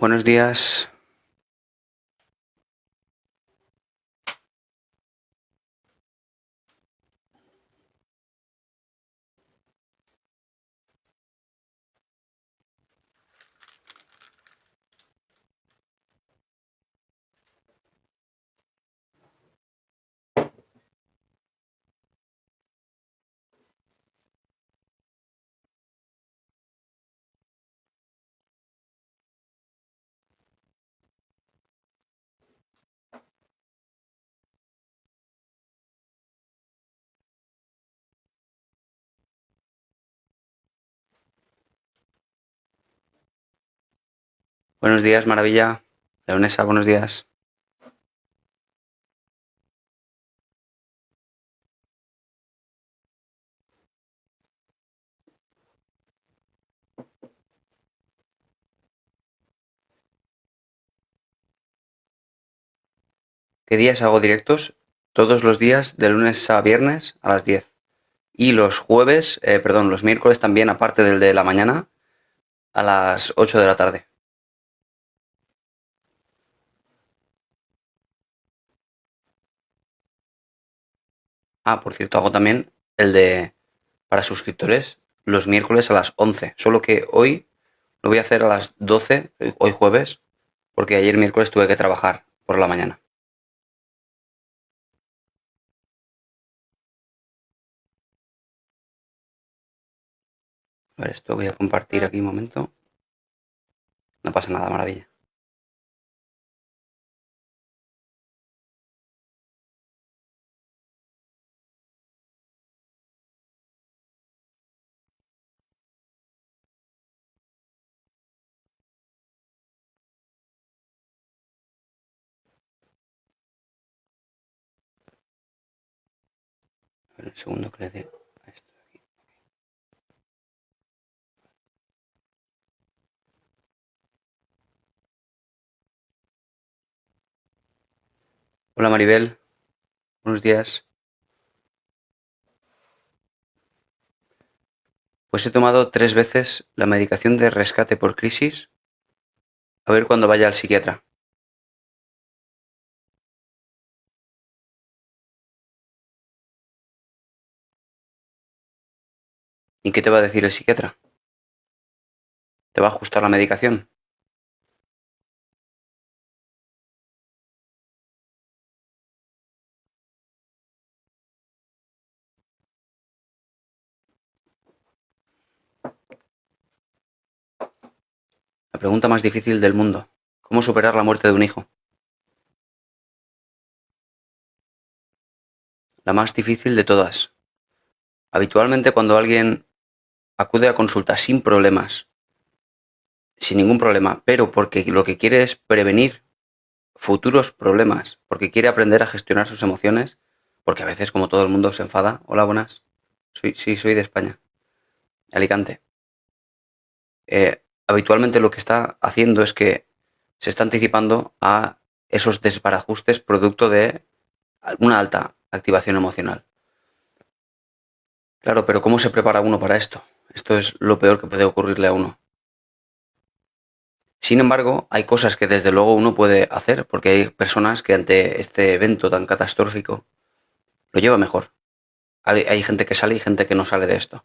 Buenos días. Buenos días, Maravilla. Leonesa, buenos días. ¿Qué días hago directos? Todos los días, de lunes a viernes a las 10. Y los jueves, los miércoles también, aparte del de la mañana, a las 8 de la tarde. Ah, por cierto, hago también el de para suscriptores los miércoles a las 11. Solo que hoy lo voy a hacer a las 12, hoy jueves, porque ayer miércoles tuve que trabajar por la mañana. A ver, esto voy a compartir aquí un momento. No pasa nada, Maravilla. A ver, un segundo que le dé a esto de aquí. Hola, Maribel. Buenos días. Pues he tomado 3 veces la medicación de rescate por crisis. A ver cuando vaya al psiquiatra. ¿Y qué te va a decir el psiquiatra? ¿Te va a ajustar la medicación? La pregunta más difícil del mundo. ¿Cómo superar la muerte de un hijo? La más difícil de todas. Habitualmente cuando alguien acude a consulta sin problemas, sin ningún problema, pero porque lo que quiere es prevenir futuros problemas, porque quiere aprender a gestionar sus emociones, porque a veces como todo el mundo se enfada. Hola, buenas. Soy de España. Alicante. Habitualmente lo que está haciendo es que se está anticipando a esos desbarajustes producto de una alta activación emocional. Claro, pero ¿cómo se prepara uno para esto? Esto es lo peor que puede ocurrirle a uno. Sin embargo, hay cosas que desde luego uno puede hacer, porque hay personas que ante este evento tan catastrófico lo lleva mejor. Hay gente que sale y gente que no sale de esto.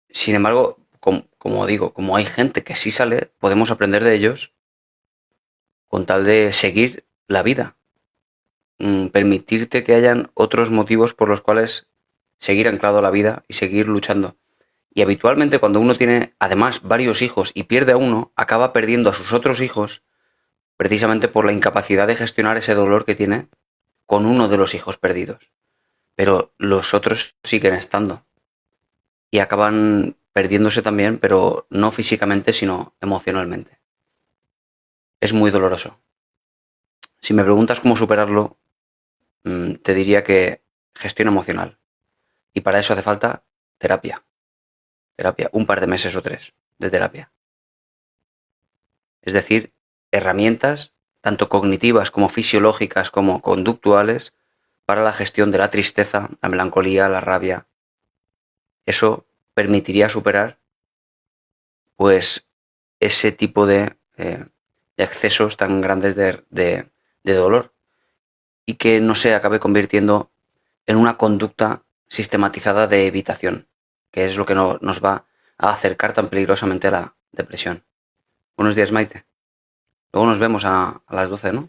Sin embargo, como digo, como hay gente que sí sale, podemos aprender de ellos con tal de seguir la vida. Permitirte que hayan otros motivos por los cuales seguir anclado a la vida y seguir luchando. Y habitualmente cuando uno tiene además varios hijos y pierde a uno, acaba perdiendo a sus otros hijos precisamente por la incapacidad de gestionar ese dolor que tiene con uno de los hijos perdidos. Pero los otros siguen estando y acaban perdiéndose también, pero no físicamente, sino emocionalmente. Es muy doloroso. Si me preguntas cómo superarlo, te diría que gestión emocional. Y para eso hace falta terapia. Terapia, un par de meses o 3 de terapia. Es decir, herramientas, tanto cognitivas como fisiológicas como conductuales, para la gestión de la tristeza, la melancolía, la rabia. Eso permitiría superar, pues, ese tipo de excesos tan grandes de dolor y que no se acabe convirtiendo en una conducta sistematizada de evitación, que es lo que nos va a acercar tan peligrosamente a la depresión. Buenos días, Maite. Luego nos vemos a las 12, ¿no?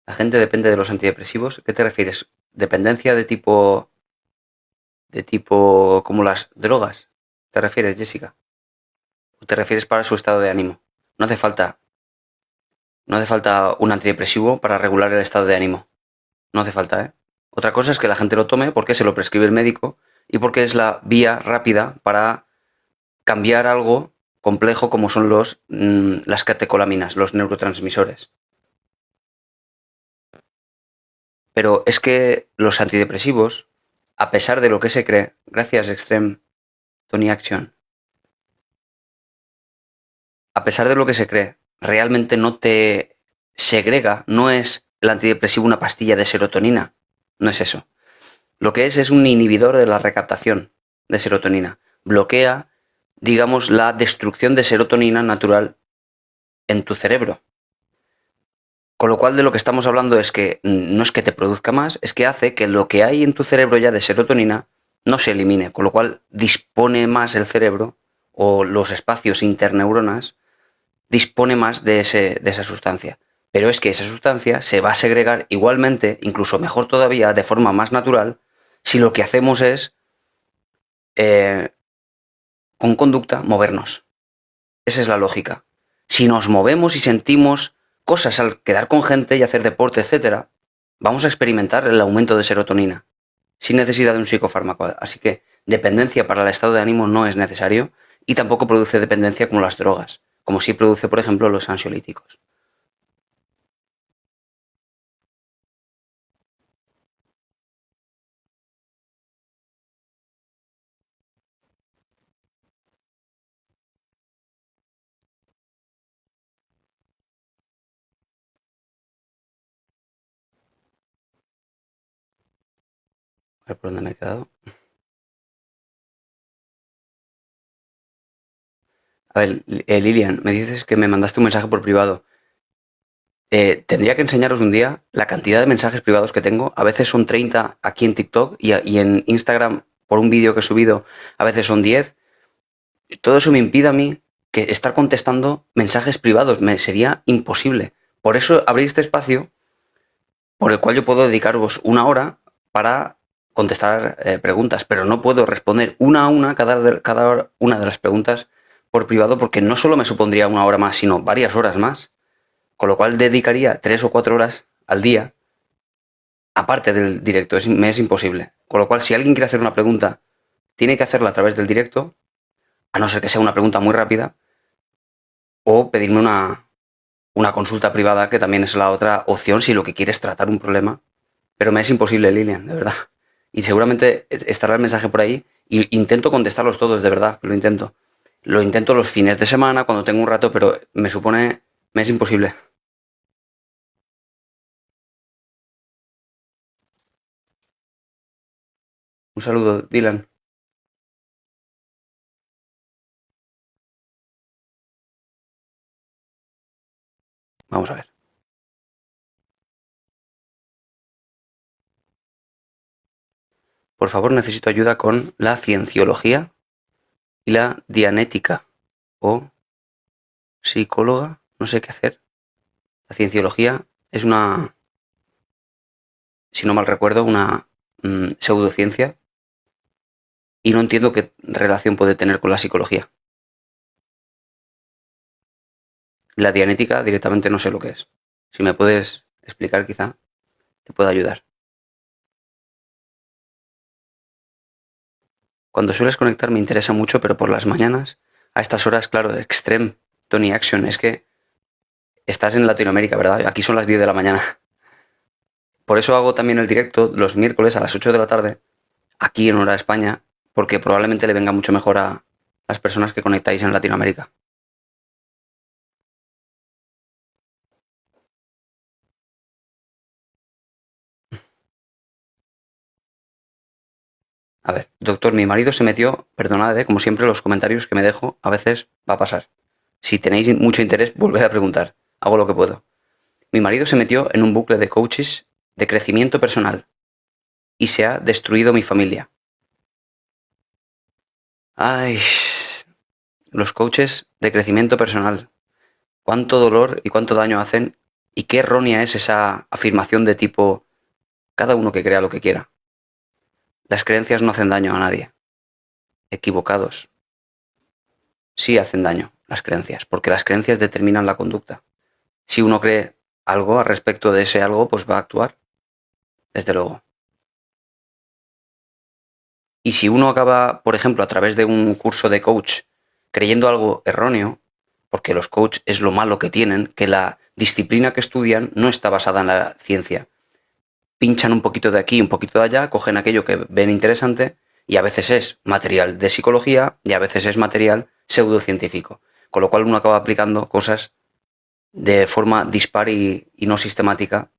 La gente depende de los antidepresivos. ¿Qué te refieres? ¿Dependencia de tipo como las drogas? ¿Te refieres, Jessica? ¿O te refieres para su estado de ánimo? No hace falta, no hace falta un antidepresivo para regular el estado de ánimo. No hace falta, ¿eh? Otra cosa es que la gente lo tome porque se lo prescribe el médico y porque es la vía rápida para cambiar algo complejo como son las catecolaminas, los neurotransmisores. Pero es que los antidepresivos, a pesar de lo que se cree, gracias Extreme Tony Action, a pesar de lo que se cree, realmente no te segrega, no es el antidepresivo una pastilla de serotonina, no es eso. Lo que es un inhibidor de la recaptación de serotonina. Bloquea, digamos, la destrucción de serotonina natural en tu cerebro. Con lo cual de lo que estamos hablando es que no es que te produzca más, es que hace que lo que hay en tu cerebro ya de serotonina no se elimine, con lo cual dispone más el cerebro o los espacios interneuronas dispone más de esa sustancia. Pero es que esa sustancia se va a segregar igualmente, incluso mejor todavía, de forma más natural, si lo que hacemos es, con conducta, movernos. Esa es la lógica. Si nos movemos y sentimos cosas al quedar con gente y hacer deporte, etcétera, vamos a experimentar el aumento de serotonina sin necesidad de un psicofármaco. Así que dependencia para el estado de ánimo no es necesario y tampoco produce dependencia como las drogas, como sí produce, por ejemplo, los ansiolíticos. A ver por dónde me he quedado. A ver, Lilian, me dices que me mandaste un mensaje por privado. Tendría que enseñaros un día la cantidad de mensajes privados que tengo. A veces son 30 aquí en TikTok y en Instagram, por un vídeo que he subido, a veces son 10. Todo eso me impide a mí que estar contestando mensajes privados. Me sería imposible. Por eso abrí este espacio por el cual yo puedo dedicaros una hora para contestar preguntas, pero no puedo responder una a una cada una de las preguntas por privado porque no solo me supondría una hora más, sino varias horas más. Con lo cual dedicaría 3 o 4 horas al día, aparte del directo, me es imposible. Con lo cual, si alguien quiere hacer una pregunta, tiene que hacerla a través del directo, a no ser que sea una pregunta muy rápida, o pedirme una consulta privada, que también es la otra opción si lo que quiere es tratar un problema. Pero me es imposible, Lilian, de verdad. Y seguramente estará el mensaje por ahí. Y intento contestarlos todos, de verdad, lo intento. Lo intento los fines de semana, cuando tengo un rato, pero me es imposible. Un saludo, Dylan. Vamos a ver. Por favor, necesito ayuda con la cienciología y la dianética. O psicóloga, no sé qué hacer. La cienciología es si no mal recuerdo, una pseudociencia y no entiendo qué relación puede tener con la psicología. La dianética directamente no sé lo que es. Si me puedes explicar, quizá te pueda ayudar. Cuando sueles conectar me interesa mucho, pero por las mañanas, a estas horas, claro, Extreme, Tony Action, es que estás en Latinoamérica, ¿verdad? Aquí son las 10 de la mañana. Por eso hago también el directo los miércoles a las 8 de la tarde, aquí en hora de España, porque probablemente le venga mucho mejor a las personas que conectáis en Latinoamérica. A ver, doctor, mi marido se metió, perdonad, como siempre los comentarios que me dejo, a veces va a pasar. Si tenéis mucho interés, volved a preguntar. Hago lo que puedo. Mi marido se metió en un bucle de coaches de crecimiento personal y se ha destruido mi familia. Ay, los coaches de crecimiento personal. Cuánto dolor y cuánto daño hacen y qué errónea es esa afirmación de tipo cada uno que crea lo que quiera. Las creencias no hacen daño a nadie. Equivocados. Sí hacen daño las creencias, porque las creencias determinan la conducta. Si uno cree algo al respecto de ese algo, pues va a actuar, desde luego. Y si uno acaba, por ejemplo, a través de un curso de coach, creyendo algo erróneo, porque los coaches es lo malo que tienen, que la disciplina que estudian no está basada en la ciencia. Pinchan un poquito de aquí, un poquito de allá, cogen aquello que ven interesante y a veces es material de psicología y a veces es material pseudocientífico. Con lo cual uno acaba aplicando cosas de forma dispar y no sistemática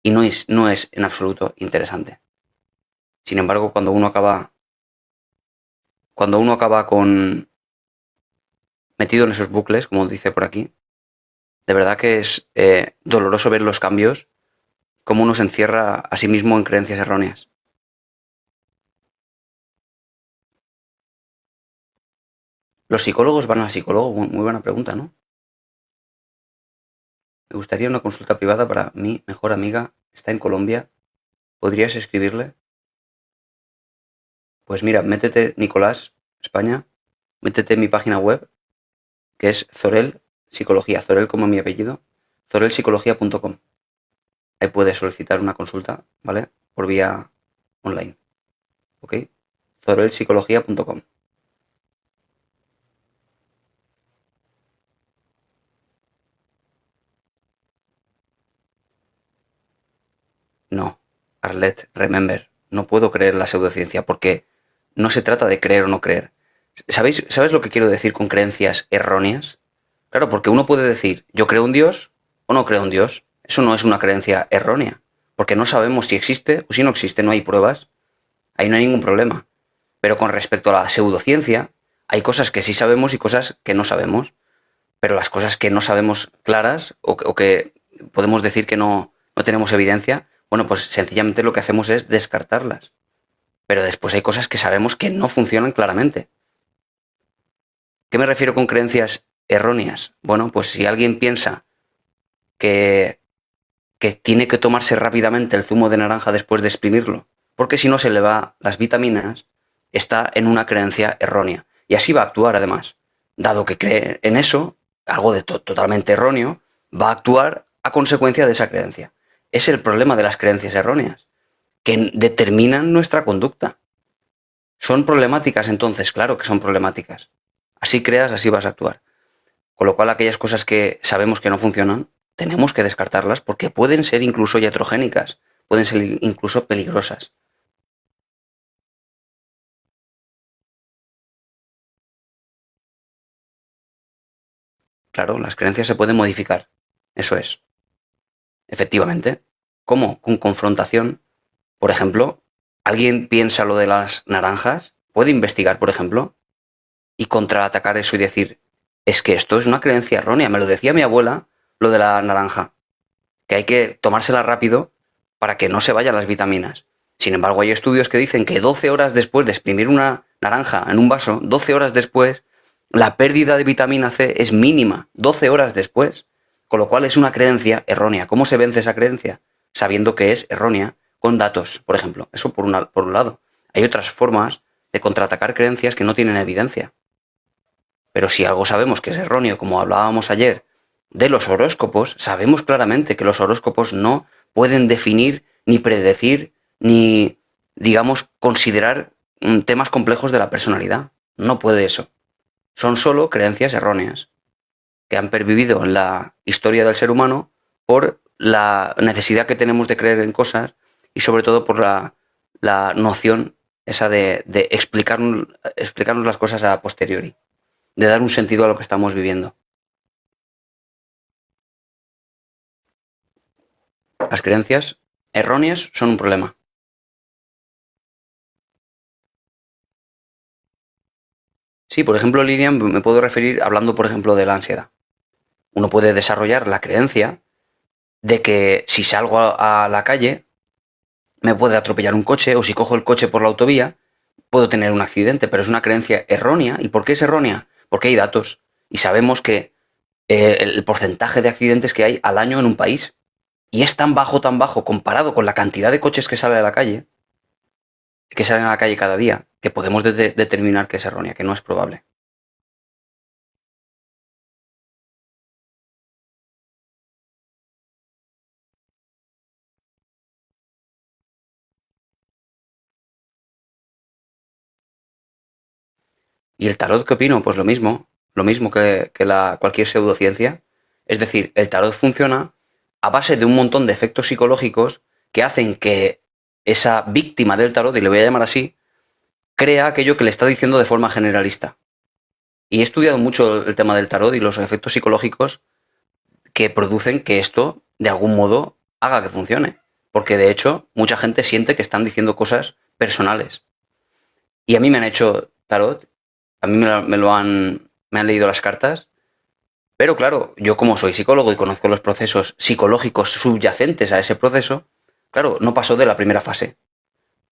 y no es en absoluto interesante. Sin embargo, cuando uno acaba con metido en esos bucles, como dice por aquí, de verdad que es doloroso ver los cambios, cómo uno se encierra a sí mismo en creencias erróneas. ¿Los psicólogos van al psicólogo? Muy buena pregunta, ¿no? Me gustaría una consulta privada para mi mejor amiga. Está en Colombia. ¿Podrías escribirle? Pues mira, métete, Nicolás, España, métete en mi página web, que es Zorel Psicología, Zorel como mi apellido, zorelpsicología.com. Ahí puedes solicitar una consulta, ¿vale? Por vía online, ¿ok? zorelpsicología.com. No, Arlet, remember, no puedo creer la pseudociencia porque no se trata de creer o no creer. ¿Sabes lo que quiero decir con creencias erróneas? Claro, porque uno puede decir, yo creo en Dios o no creo en Dios. Eso no es una creencia errónea, porque no sabemos si existe o si no existe, no hay pruebas. Ahí no hay ningún problema. Pero con respecto a la pseudociencia, hay cosas que sí sabemos y cosas que no sabemos. Pero las cosas que no sabemos claras o que podemos decir que no tenemos evidencia, bueno, pues sencillamente lo que hacemos es descartarlas. Pero después hay cosas que sabemos que no funcionan claramente. ¿Qué me refiero con creencias erróneas? Bueno, pues si alguien piensa que, que tiene que tomarse rápidamente el zumo de naranja después de exprimirlo, porque si no se le va las vitaminas, está en una creencia errónea. Y así va a actuar además. Dado que cree en eso, algo de totalmente erróneo, va a actuar a consecuencia de esa creencia. Es el problema de las creencias erróneas, que determinan nuestra conducta. ¿Son problemáticas entonces? Claro que son problemáticas. Así creas, así vas a actuar. Con lo cual aquellas cosas que sabemos que no funcionan, tenemos que descartarlas porque pueden ser incluso iatrogénicas, pueden ser incluso peligrosas. Claro, las creencias se pueden modificar. Eso es. Efectivamente. ¿Cómo? Con confrontación. Por ejemplo, alguien piensa lo de las naranjas, puede investigar, por ejemplo, y contraatacar eso y decir, es que esto es una creencia errónea. Me lo decía mi abuela, lo de la naranja, que hay que tomársela rápido para que no se vayan las vitaminas. Sin embargo, hay estudios que dicen que 12 horas después de exprimir una naranja en un vaso, 12 horas después, la pérdida de vitamina C es mínima, 12 horas después. Con lo cual es una creencia errónea. ¿Cómo se vence esa creencia? Sabiendo que es errónea, con datos, por ejemplo. Eso por un lado. Hay otras formas de contraatacar creencias que no tienen evidencia. Pero si algo sabemos que es erróneo, como hablábamos ayer, de los horóscopos, sabemos claramente que los horóscopos no pueden definir, ni predecir, ni, digamos, considerar temas complejos de la personalidad. No puede eso. Son solo creencias erróneas que han pervivido en la historia del ser humano por la necesidad que tenemos de creer en cosas y sobre todo por la noción esa de explicarnos las cosas a posteriori, de dar un sentido a lo que estamos viviendo. Las creencias erróneas son un problema. Sí, por ejemplo, Lidia, me puedo referir hablando, por ejemplo, de la ansiedad. Uno puede desarrollar la creencia de que si salgo a la calle me puede atropellar un coche o si cojo el coche por la autovía puedo tener un accidente, pero es una creencia errónea. ¿Y por qué es errónea? Porque hay datos y sabemos que el porcentaje de accidentes que hay al año en un país y es tan bajo comparado con la cantidad de coches que sale a la calle, que salen a la calle cada día, que podemos determinar que es errónea, que no es probable. ¿Y el tarot qué opino? Pues lo mismo que cualquier pseudociencia. Es decir, el tarot funciona a base de un montón de efectos psicológicos que hacen que esa víctima del tarot, y le voy a llamar así, crea aquello que le está diciendo de forma generalista. Y he estudiado mucho el tema del tarot y los efectos psicológicos que producen que esto, de algún modo, haga que funcione. Porque de hecho, mucha gente siente que están diciendo cosas personales. Y a mí me han hecho tarot, a mí me han leído las cartas, pero claro, yo como soy psicólogo y conozco los procesos psicológicos subyacentes a ese proceso, claro, no pasó de la primera fase.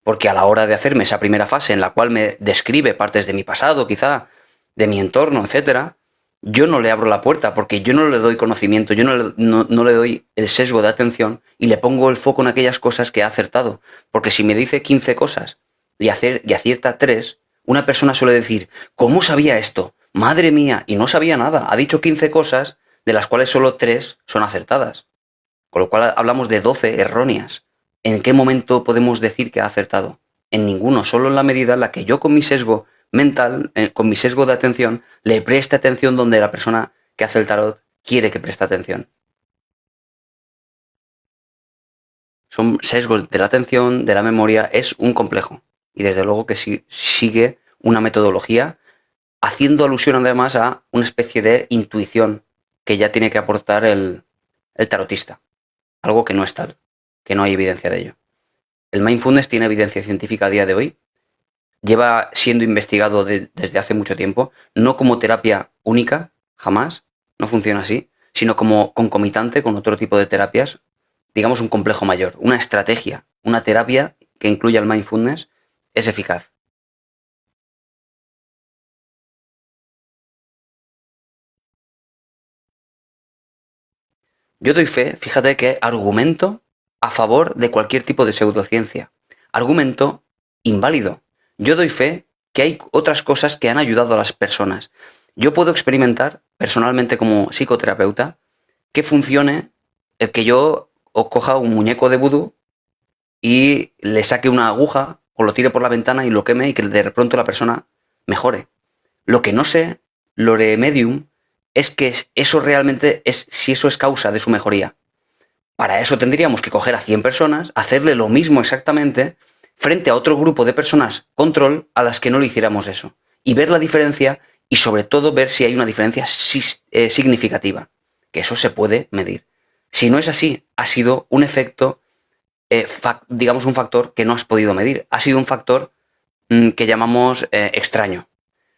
Porque a la hora de hacerme esa primera fase en la cual me describe partes de mi pasado, quizá, de mi entorno, etcétera, yo no le abro la puerta porque yo no le doy conocimiento, yo no le doy el sesgo de atención y le pongo el foco en aquellas cosas que ha acertado. Porque si me dice 15 cosas y acierta 3, una persona suele decir, ¿cómo sabía esto? Madre mía, y no sabía nada. Ha dicho 15 cosas de las cuales solo 3 son acertadas. Con lo cual hablamos de 12 erróneas. ¿En qué momento podemos decir que ha acertado? En ninguno, solo en la medida en la que yo con mi sesgo mental, con mi sesgo de atención, le preste atención donde la persona que hace el tarot quiere que preste atención. Son sesgos de la atención, de la memoria, es un complejo. Y desde luego que sigue una metodología haciendo alusión además a una especie de intuición que ya tiene que aportar el tarotista. Algo que no es tal, que no hay evidencia de ello. El mindfulness tiene evidencia científica a día de hoy, lleva siendo investigado desde hace mucho tiempo, no como terapia única, jamás, no funciona así, sino como concomitante con otro tipo de terapias, digamos un complejo mayor, una estrategia, una terapia que incluya el mindfulness es eficaz. Yo doy fe, fíjate que argumento a favor de cualquier tipo de pseudociencia, argumento inválido. Yo doy fe que hay otras cosas que han ayudado a las personas. Yo puedo experimentar personalmente como psicoterapeuta que funcione el que yo o coja un muñeco de vudú y le saque una aguja o lo tire por la ventana y lo queme y que de pronto la persona mejore. Lo que no sé, Lore Medium, es que eso realmente es si eso es causa de su mejoría. Para eso tendríamos que coger a 100 personas, hacerle lo mismo exactamente, frente a otro grupo de personas control a las que no le hiciéramos eso. Y ver la diferencia y sobre todo ver si hay una diferencia significativa. Que eso se puede medir. Si no es así, ha sido un efecto, digamos un factor que no has podido medir. Ha sido un factor que llamamos extraño.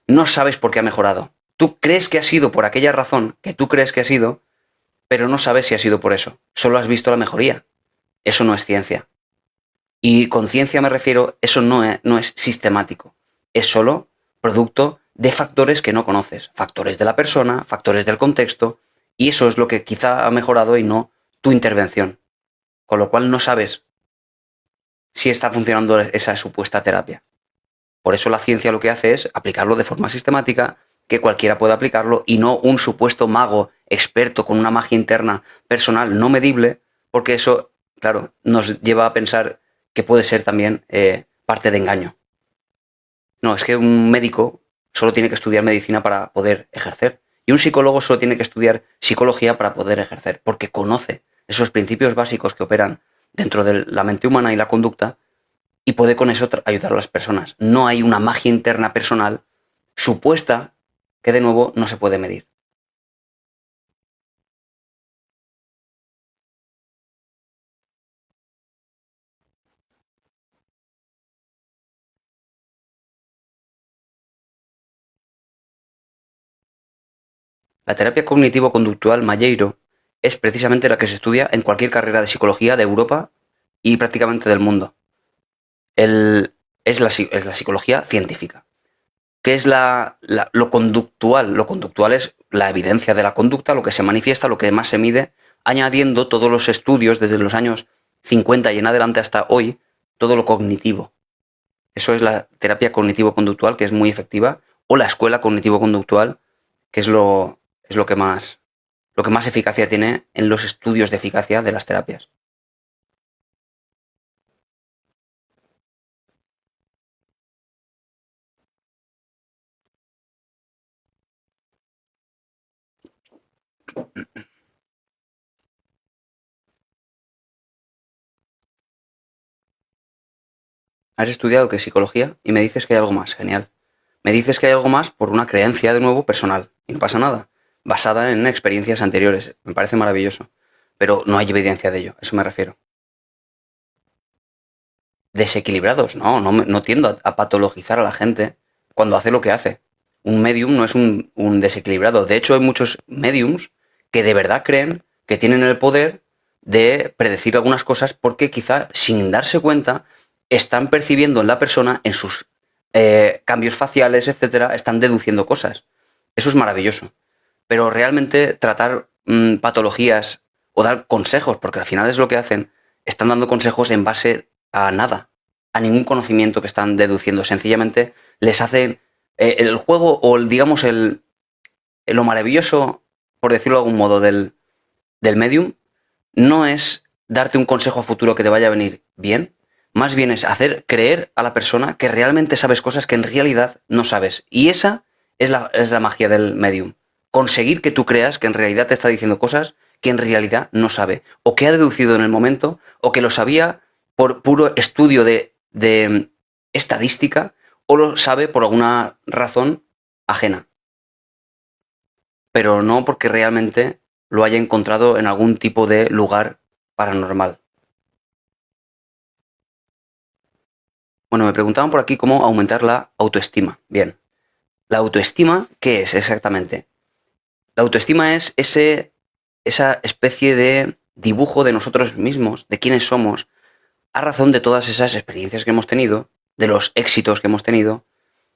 No sabes por qué ha mejorado. Tú crees que ha sido por aquella razón que tú crees que ha sido, pero no sabes si ha sido por eso. Solo has visto la mejoría. Eso no es ciencia. Y con ciencia me refiero, eso no es sistemático. Es solo producto de factores que no conoces. Factores de la persona, factores del contexto, y eso es lo que quizá ha mejorado y no tu intervención. Con lo cual no sabes si está funcionando esa supuesta terapia. Por eso la ciencia lo que hace es aplicarlo de forma sistemática, que cualquiera pueda aplicarlo y no un supuesto mago experto con una magia interna personal no medible, porque eso, claro, nos lleva a pensar que puede ser también parte de engaño. No, es que un médico solo tiene que estudiar medicina para poder ejercer y un psicólogo solo tiene que estudiar psicología para poder ejercer, porque conoce esos principios básicos que operan dentro de la mente humana y la conducta y puede con eso ayudar a las personas. No hay una magia interna personal supuesta que de nuevo no se puede medir. La terapia cognitivo-conductual Mayero es precisamente la que se estudia en cualquier carrera de psicología de Europa y prácticamente del mundo. Es la psicología científica. ¿Qué es lo conductual? Lo conductual es la evidencia de la conducta, lo que se manifiesta, lo que más se mide, añadiendo todos los estudios desde los años 50 y en adelante hasta hoy, todo lo cognitivo. Eso es la terapia cognitivo-conductual, que es muy efectiva, o la escuela cognitivo-conductual, que es lo que más eficacia tiene en los estudios de eficacia de las terapias. Has estudiado que psicología y me dices que hay algo más, genial. Me dices que hay algo más por una creencia de nuevo personal, y no pasa nada, basada en experiencias anteriores, me parece maravilloso, pero no hay evidencia de ello, a eso me refiero. Desequilibrados, no tiendo a patologizar a la gente cuando hace lo que hace. Un medium no es un desequilibrado, de hecho hay muchos mediums que de verdad creen que tienen el poder de predecir algunas cosas porque quizá sin darse cuenta están percibiendo en la persona, en sus cambios faciales, etcétera, están deduciendo cosas. Eso es maravilloso. Pero realmente tratar patologías o dar consejos, porque al final es lo que hacen, están dando consejos en base a nada, a ningún conocimiento que están deduciendo. Sencillamente les hacen el juego o digamos lo maravilloso, por decirlo de algún modo, del medium, no es darte un consejo a futuro que te vaya a venir bien, más bien es hacer creer a la persona que realmente sabes cosas que en realidad no sabes. Y esa es la magia del medium. Conseguir que tú creas que en realidad te está diciendo cosas que en realidad no sabe. O que ha deducido en el momento, o que lo sabía por puro estudio de estadística, o lo sabe por alguna razón ajena. Pero no porque realmente lo haya encontrado en algún tipo de lugar paranormal. Bueno, me preguntaban por aquí cómo aumentar la autoestima. Bien, la autoestima, ¿qué es exactamente? La autoestima es esa especie de dibujo de nosotros mismos, de quiénes somos, a razón de todas esas experiencias que hemos tenido, de los éxitos que hemos tenido,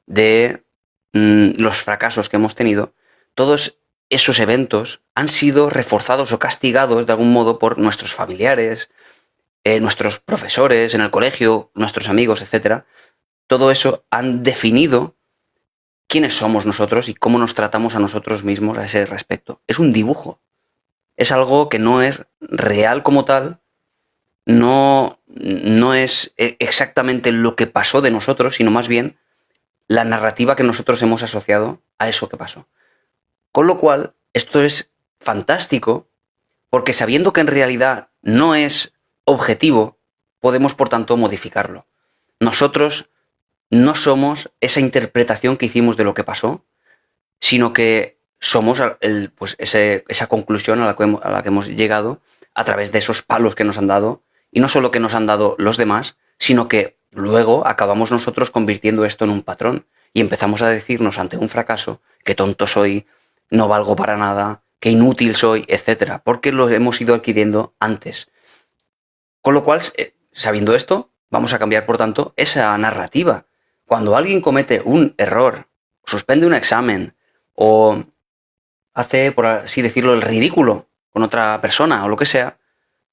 de los fracasos que hemos tenido. Todos esos eventos han sido reforzados o castigados de algún modo por nuestros familiares, nuestros profesores en el colegio, nuestros amigos, etcétera. Todo eso han definido quiénes somos nosotros y cómo nos tratamos a nosotros mismos a ese respecto. Es un dibujo. Es algo que no es real como tal, no es exactamente lo que pasó de nosotros, sino más bien la narrativa que nosotros hemos asociado a eso que pasó. Con lo cual, esto es fantástico, porque sabiendo que en realidad no es objetivo, podemos por tanto modificarlo. Nosotros no somos esa interpretación que hicimos de lo que pasó, sino que somos esa conclusión a la que hemos llegado a través de esos palos que nos han dado, y no solo que nos han dado los demás, sino que luego acabamos nosotros convirtiendo esto en un patrón y empezamos a decirnos ante un fracaso que tonto soy, no valgo para nada, que inútil soy, etcétera, porque lo hemos ido adquiriendo antes. Con lo cual, sabiendo esto, vamos a cambiar, por tanto, esa narrativa. Cuando alguien comete un error, suspende un examen o hace, por así decirlo, el ridículo con otra persona o lo que sea,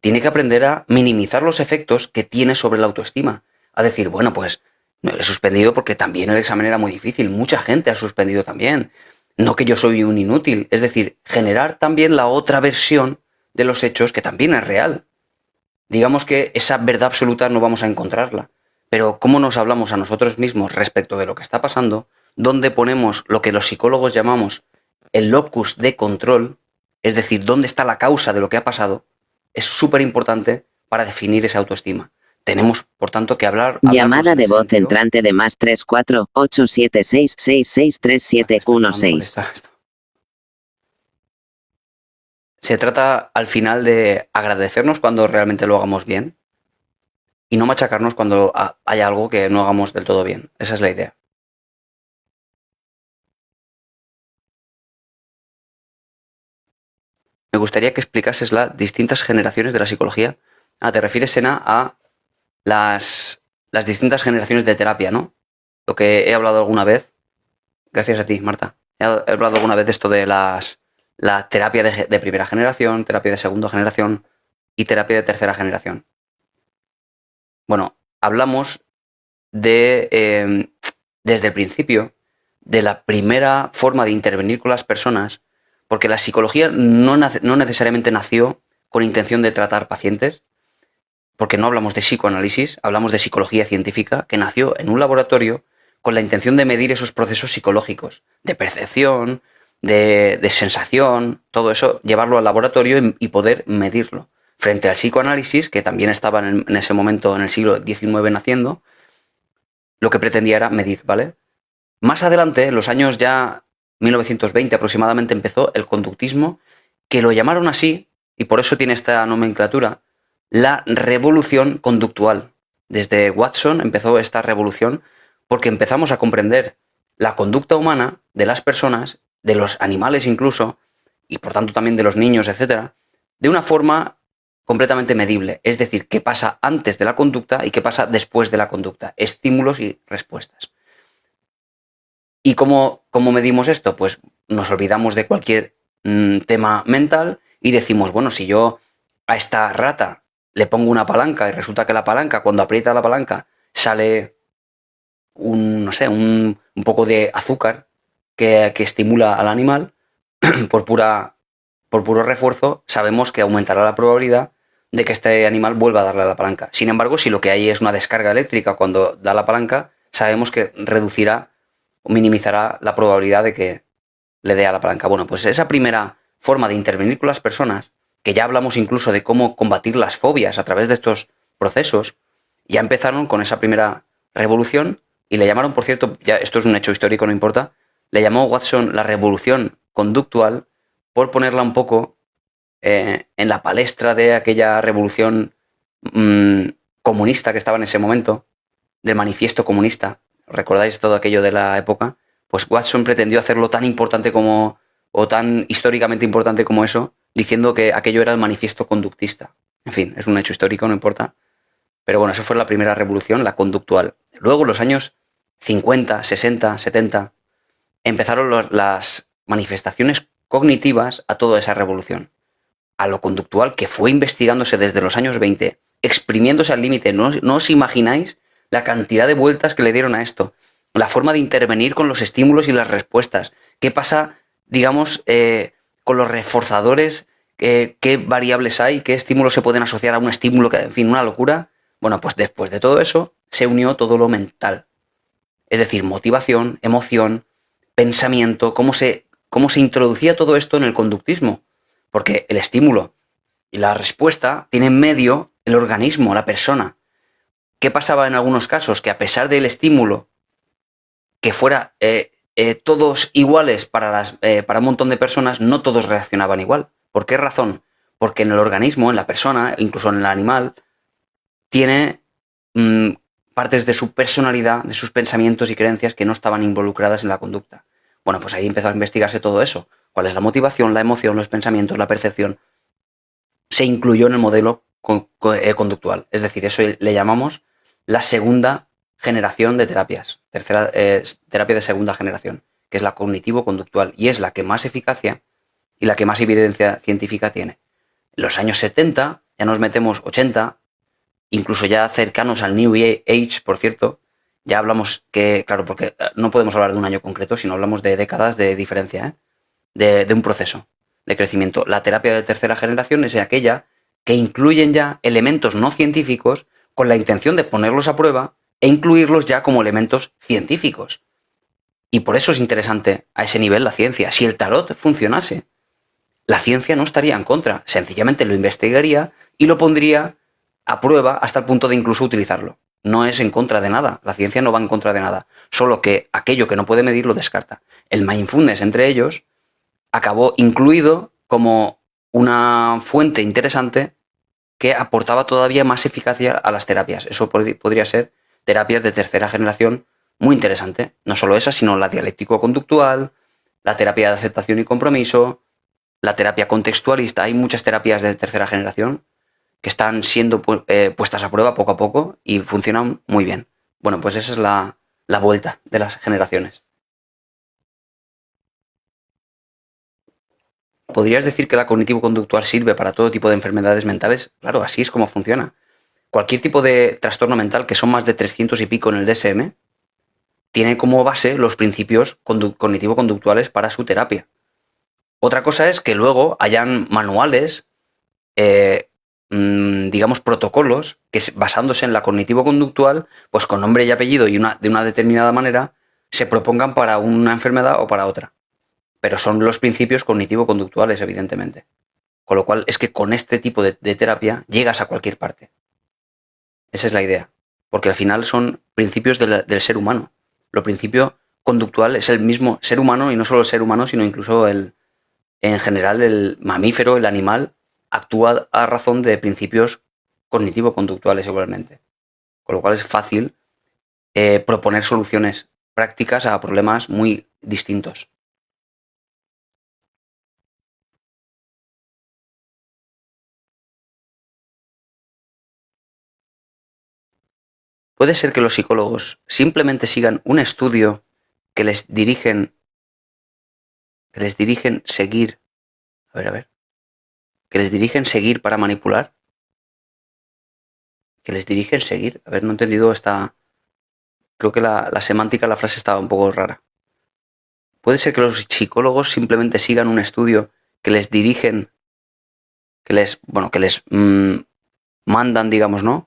tiene que aprender a minimizar los efectos que tiene sobre la autoestima. A decir, bueno, pues he suspendido porque también el examen era muy difícil, mucha gente ha suspendido también. No que yo soy un inútil, es decir, generar también la otra versión de los hechos que también es real. Digamos que esa verdad absoluta no vamos a encontrarla, pero cómo nos hablamos a nosotros mismos respecto de lo que está pasando, dónde ponemos lo que los psicólogos llamamos el locus de control, es decir, dónde está la causa de lo que ha pasado, es súper importante para definir esa autoestima. Tenemos, por tanto, que hablar... Llamada de voz entrante de +34 876 663716. Se trata al final de agradecernos cuando realmente lo hagamos bien y no machacarnos cuando haya algo que no hagamos del todo bien. Esa es la idea. me gustaría que explicases las distintas generaciones de la psicología. Te refieres, Sena, a las distintas generaciones de terapia, ¿no? Lo que he hablado alguna vez. Gracias a ti, Marta. He hablado alguna vez de esto de la terapia de primera generación, terapia de segunda generación y terapia de tercera generación. Bueno, hablamos desde el principio, de la primera forma de intervenir con las personas, porque la psicología no necesariamente nació con intención de tratar pacientes, porque no hablamos de psicoanálisis, hablamos de psicología científica, que nació en un laboratorio con la intención de medir esos procesos psicológicos, de percepción, de sensación, todo eso, llevarlo al laboratorio y poder medirlo. Frente al psicoanálisis, que también estaba en ese momento, en el siglo XIX, naciendo, lo que pretendía era medir, ¿vale? Más adelante, en los años ya 1920 aproximadamente, empezó el conductismo, que lo llamaron así, y por eso tiene esta nomenclatura, la revolución conductual. Desde Watson empezó esta revolución porque empezamos a comprender la conducta humana de las personas, de los animales incluso, y por tanto también de los niños, etcétera, de una forma completamente medible. Es decir, qué pasa antes de la conducta y qué pasa después de la conducta. Estímulos y respuestas. ¿Y cómo medimos esto? Pues nos olvidamos de cualquier tema mental y decimos, bueno, si yo a esta rata le pongo una palanca y resulta que la palanca, cuando aprieta la palanca, sale un poco de azúcar que estimula al animal, por puro refuerzo, sabemos que aumentará la probabilidad de que este animal vuelva a darle a la palanca. Sin embargo, si lo que hay es una descarga eléctrica cuando da la palanca, sabemos que reducirá o minimizará la probabilidad de que le dé a la palanca. Bueno, pues esa primera forma de intervenir con las personas, que ya hablamos incluso de cómo combatir las fobias a través de estos procesos, ya empezaron con esa primera revolución y le llamaron, por cierto, ya esto es un hecho histórico, no importa, le llamó Watson la revolución conductual por ponerla un poco en la palestra de aquella revolución comunista que estaba en ese momento, del manifiesto comunista. ¿Recordáis todo aquello de la época? Pues Watson pretendió hacerlo tan importante como, o tan históricamente importante como eso, diciendo que aquello era el manifiesto conductista. En fin, es un hecho histórico, no importa. Pero bueno, eso fue la primera revolución, la conductual. Luego, en los años 50, 60, 70, empezaron las manifestaciones cognitivas a toda esa revolución. A lo conductual, que fue investigándose desde los años 20, exprimiéndose al límite. No os imagináis la cantidad de vueltas que le dieron a esto. La forma de intervenir con los estímulos y las respuestas. ¿Qué pasa, digamos, con los reforzadores? ¿Qué variables hay? ¿Qué estímulos se pueden asociar a un estímulo? En fin, una locura. Bueno, pues después de todo eso, se unió todo lo mental. Es decir, motivación, emoción, pensamiento, cómo se introducía todo esto en el conductismo. Porque el estímulo y la respuesta tienen medio el organismo, la persona. ¿Qué pasaba en algunos casos? Que a pesar del estímulo que fuera todos iguales para un montón de personas, no todos reaccionaban igual. ¿Por qué razón? Porque en el organismo, en la persona, incluso en el animal, tiene partes de su personalidad, de sus pensamientos y creencias que no estaban involucradas en la conducta. Bueno, pues ahí empezó a investigarse todo eso. ¿Cuál es la motivación, la emoción, los pensamientos, la percepción? Se incluyó en el modelo conductual. Es decir, eso le llamamos la segunda generación de terapias. Terapia de segunda generación, que es la cognitivo-conductual, y es la que más eficacia y la que más evidencia científica tiene. En los años 70, ya nos metemos 80, incluso ya cercanos al New Age, por cierto, ya hablamos que, claro, porque no podemos hablar de un año concreto, sino hablamos de décadas de diferencia, de un proceso de crecimiento. La terapia de tercera generación es aquella que incluyen ya elementos no científicos con la intención de ponerlos a prueba e incluirlos ya como elementos científicos. Y por eso es interesante a ese nivel la ciencia. Si el tarot funcionase, la ciencia no estaría en contra, sencillamente lo investigaría y lo pondría a prueba hasta el punto de incluso utilizarlo. No es en contra de nada, la ciencia no va en contra de nada, solo que aquello que no puede medir lo descarta. El mindfulness, entre ellos, acabó incluido como una fuente interesante que aportaba todavía más eficacia a las terapias. Eso podría ser terapias de tercera generación muy interesante. No solo esa, sino la dialéctico-conductual, la terapia de aceptación y compromiso, la terapia contextualista. Hay muchas terapias de tercera generación que están siendo puestas a prueba poco a poco y funcionan muy bien. Bueno, pues esa es la vuelta de las generaciones. ¿Podrías decir que la cognitivo-conductual sirve para todo tipo de enfermedades mentales? Claro, así es como funciona. Cualquier tipo de trastorno mental, que son más de 300 y pico en el DSM, tiene como base los principios cognitivo-conductuales para su terapia. Otra cosa es que luego hayan manuales, digamos, protocolos, que basándose en la cognitivo-conductual, pues con nombre y apellido y de una determinada manera, se propongan para una enfermedad o para otra. Pero son los principios cognitivo-conductuales, evidentemente. Con lo cual es que con este tipo de terapia llegas a cualquier parte. Esa es la idea. Porque al final son principios del ser humano. Lo principio conductual es el mismo ser humano, y no solo el ser humano, sino incluso en general el mamífero, el animal, actúa a razón de principios cognitivo-conductuales igualmente. Con lo cual es fácil proponer soluciones prácticas a problemas muy distintos. ¿Puede ser que los psicólogos simplemente sigan un estudio que les dirigen seguir? A ver. ¿Que les dirigen seguir para manipular? ¿Que les dirigen seguir? A ver, no he entendido esta. Creo que la semántica de la frase estaba un poco rara. ¿Puede ser que los psicólogos simplemente sigan un estudio que les dirigen, que les mandan, digamos, ¿no?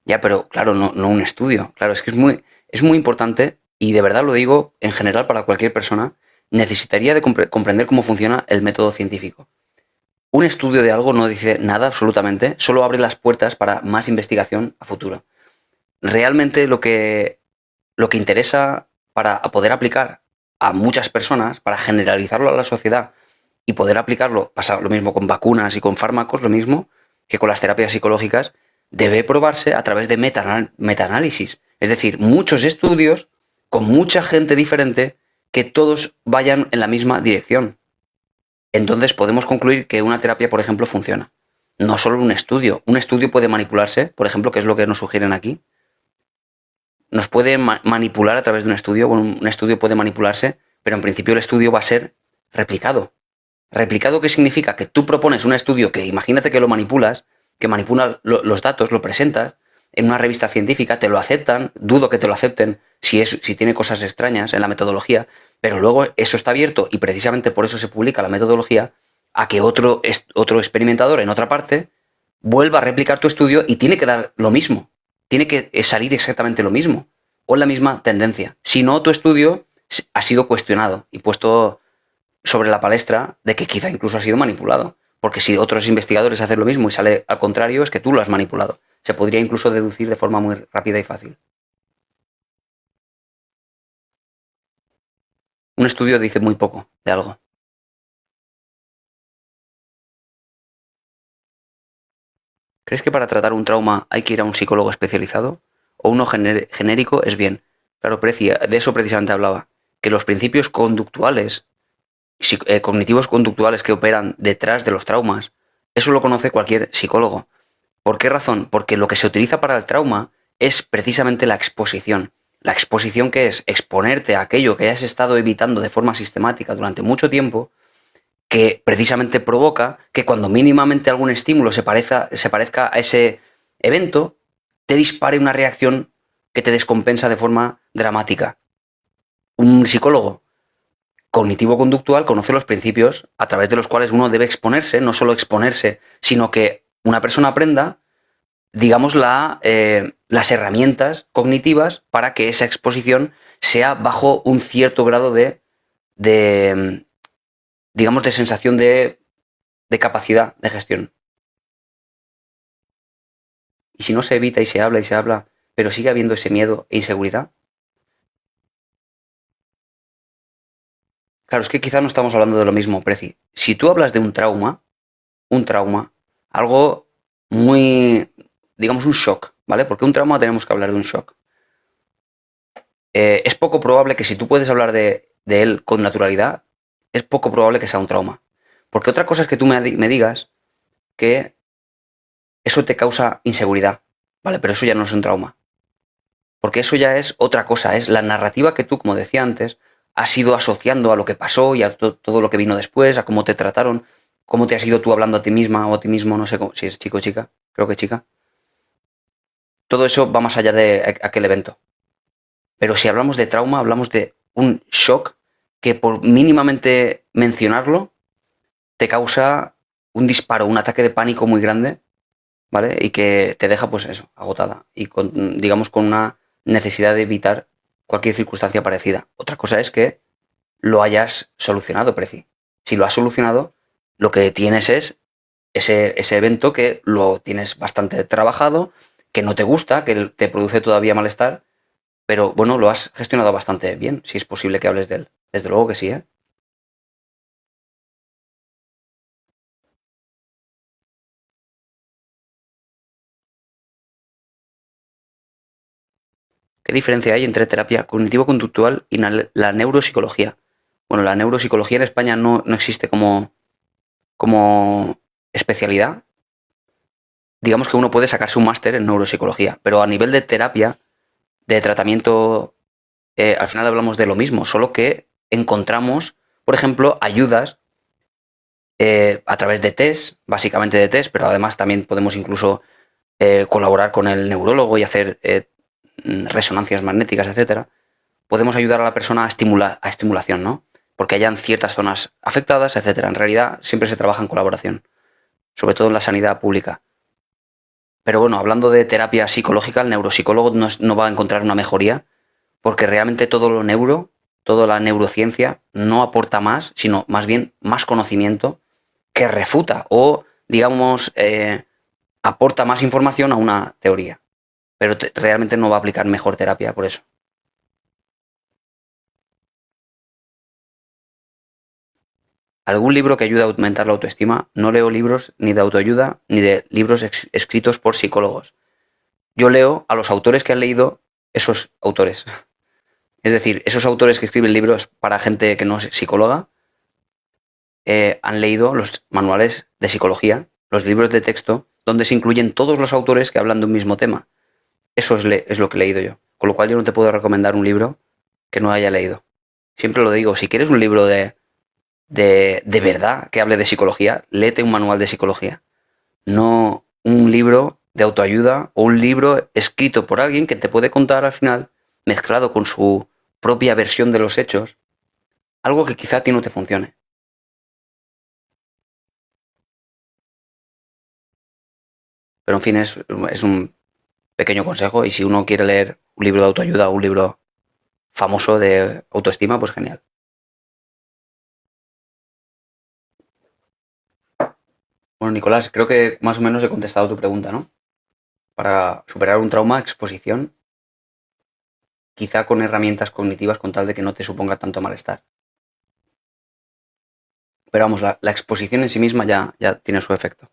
Ya, pero claro, no un estudio. Claro, es que es muy importante, y de verdad lo digo en general para cualquier persona, necesitaría de comprender cómo funciona el método científico. Un estudio de algo no dice nada absolutamente, solo abre las puertas para más investigación a futuro. Realmente lo que interesa para poder aplicar a muchas personas, para generalizarlo a la sociedad y poder aplicarlo, pasa lo mismo con vacunas y con fármacos, lo mismo que con las terapias psicológicas, debe probarse a través de metaanálisis. Es decir, muchos estudios con mucha gente diferente que todos vayan en la misma dirección. Entonces podemos concluir que una terapia, por ejemplo, funciona. No solo un estudio. Un estudio puede manipularse, por ejemplo, que es lo que nos sugieren aquí. Nos puede manipular a través de un estudio. Bueno, un estudio puede manipularse, pero en principio el estudio va a ser replicado. ¿Replicado qué significa? Que tú propones un estudio que imagínate que lo manipulas, que manipula los datos, lo presentas en una revista científica, te lo aceptan, dudo que te lo acepten si tiene cosas extrañas en la metodología, pero luego eso está abierto, y precisamente por eso se publica la metodología, a que otro experimentador en otra parte vuelva a replicar tu estudio y tiene que dar lo mismo, tiene que salir exactamente lo mismo, o la misma tendencia. Si no, tu estudio ha sido cuestionado y puesto sobre la palestra de que quizá incluso ha sido manipulado. Porque si otros investigadores hacen lo mismo y sale al contrario, es que tú lo has manipulado. Se podría incluso deducir de forma muy rápida y fácil. Un estudio dice muy poco de algo. ¿Crees que para tratar un trauma hay que ir a un psicólogo especializado? ¿O uno genérico es bien? Claro, de eso precisamente hablaba. Que los principios conductuales, cognitivos conductuales que operan detrás de los traumas, eso lo conoce cualquier psicólogo. ¿Por qué razón? Porque lo que se utiliza para el trauma es precisamente la exposición. La exposición, que es exponerte a aquello que hayas estado evitando de forma sistemática durante mucho tiempo, que precisamente provoca que cuando mínimamente algún estímulo se parezca a ese evento, te dispare una reacción que te descompensa de forma dramática. Un psicólogo cognitivo-conductual conoce los principios a través de los cuales uno debe exponerse, no solo exponerse, sino que una persona aprenda, digamos, las herramientas cognitivas para que esa exposición sea bajo un cierto grado de digamos, de sensación de capacidad de gestión. Y si no se evita y se habla, pero sigue habiendo ese miedo e inseguridad. Claro, es que quizá no estamos hablando de lo mismo, Preci. Si tú hablas de un trauma, algo muy, digamos, un shock, ¿vale? Porque un trauma tenemos que hablar de un shock. Es poco probable que, si tú puedes hablar de él con naturalidad, es poco probable que sea un trauma. Porque otra cosa es que tú me digas que eso te causa inseguridad, ¿vale? Pero eso ya no es un trauma. Porque eso ya es otra cosa, es la narrativa que tú, como decía antes, has ido asociando a lo que pasó y a todo lo que vino después, a cómo te trataron, cómo te has ido tú hablando a ti misma o a ti mismo, no sé si es chico o chica, creo que chica. Todo eso va más allá de aquel evento. Pero si hablamos de trauma, hablamos de un shock que por mínimamente mencionarlo te causa un disparo, un ataque de pánico muy grande, ¿vale? Y que te deja, pues eso, agotada y con, digamos, con una necesidad de evitar cualquier circunstancia parecida. Otra cosa es que lo hayas solucionado, Preci. Si lo has solucionado, lo que tienes es ese evento que lo tienes bastante trabajado, que no te gusta, que te produce todavía malestar, pero bueno, lo has gestionado bastante bien, si es posible que hables de él. Desde luego que sí, ¿eh? ¿Qué diferencia hay entre terapia cognitivo-conductual y la neuropsicología? Bueno, la neuropsicología en España no existe como especialidad. Digamos que uno puede sacarse un máster en neuropsicología, pero a nivel de terapia, de tratamiento, al final hablamos de lo mismo, solo que encontramos, por ejemplo, ayudas a través de test, básicamente de test, pero además también podemos incluso colaborar con el neurólogo y hacer resonancias magnéticas, etcétera. Podemos ayudar a la persona a estimulación, ¿no? Porque hayan ciertas zonas afectadas, etcétera. En realidad siempre se trabaja en colaboración, sobre todo en la sanidad pública. Pero bueno, hablando de terapia psicológica, el neuropsicólogo no va a encontrar una mejoría, porque realmente todo lo neuro, toda la neurociencia, no aporta más, sino más bien más conocimiento que refuta o, digamos, aporta más información a una teoría. Pero realmente no va a aplicar mejor terapia por eso. ¿Algún libro que ayude a aumentar la autoestima? No leo libros ni de autoayuda ni de libros escritos por psicólogos. Yo leo a los autores que han leído esos autores. Es decir, esos autores que escriben libros para gente que no es psicóloga han leído los manuales de psicología, los libros de texto, donde se incluyen todos los autores que hablan de un mismo tema. Eso es lo que he leído yo. Con lo cual yo no te puedo recomendar un libro que no haya leído. Siempre lo digo, si quieres un libro de verdad que hable de psicología, léete un manual de psicología. No un libro de autoayuda o un libro escrito por alguien que te puede contar al final, mezclado con su propia versión de los hechos, algo que quizá a ti no te funcione. Pero en fin, es un pequeño consejo y si uno quiere leer un libro de autoayuda o un libro famoso de autoestima, pues genial. Bueno, Nicolás, creo que más o menos he contestado tu pregunta, ¿no? Para superar un trauma, exposición, quizá con herramientas cognitivas con tal de que no te suponga tanto malestar. Pero vamos, la exposición en sí misma ya tiene su efecto.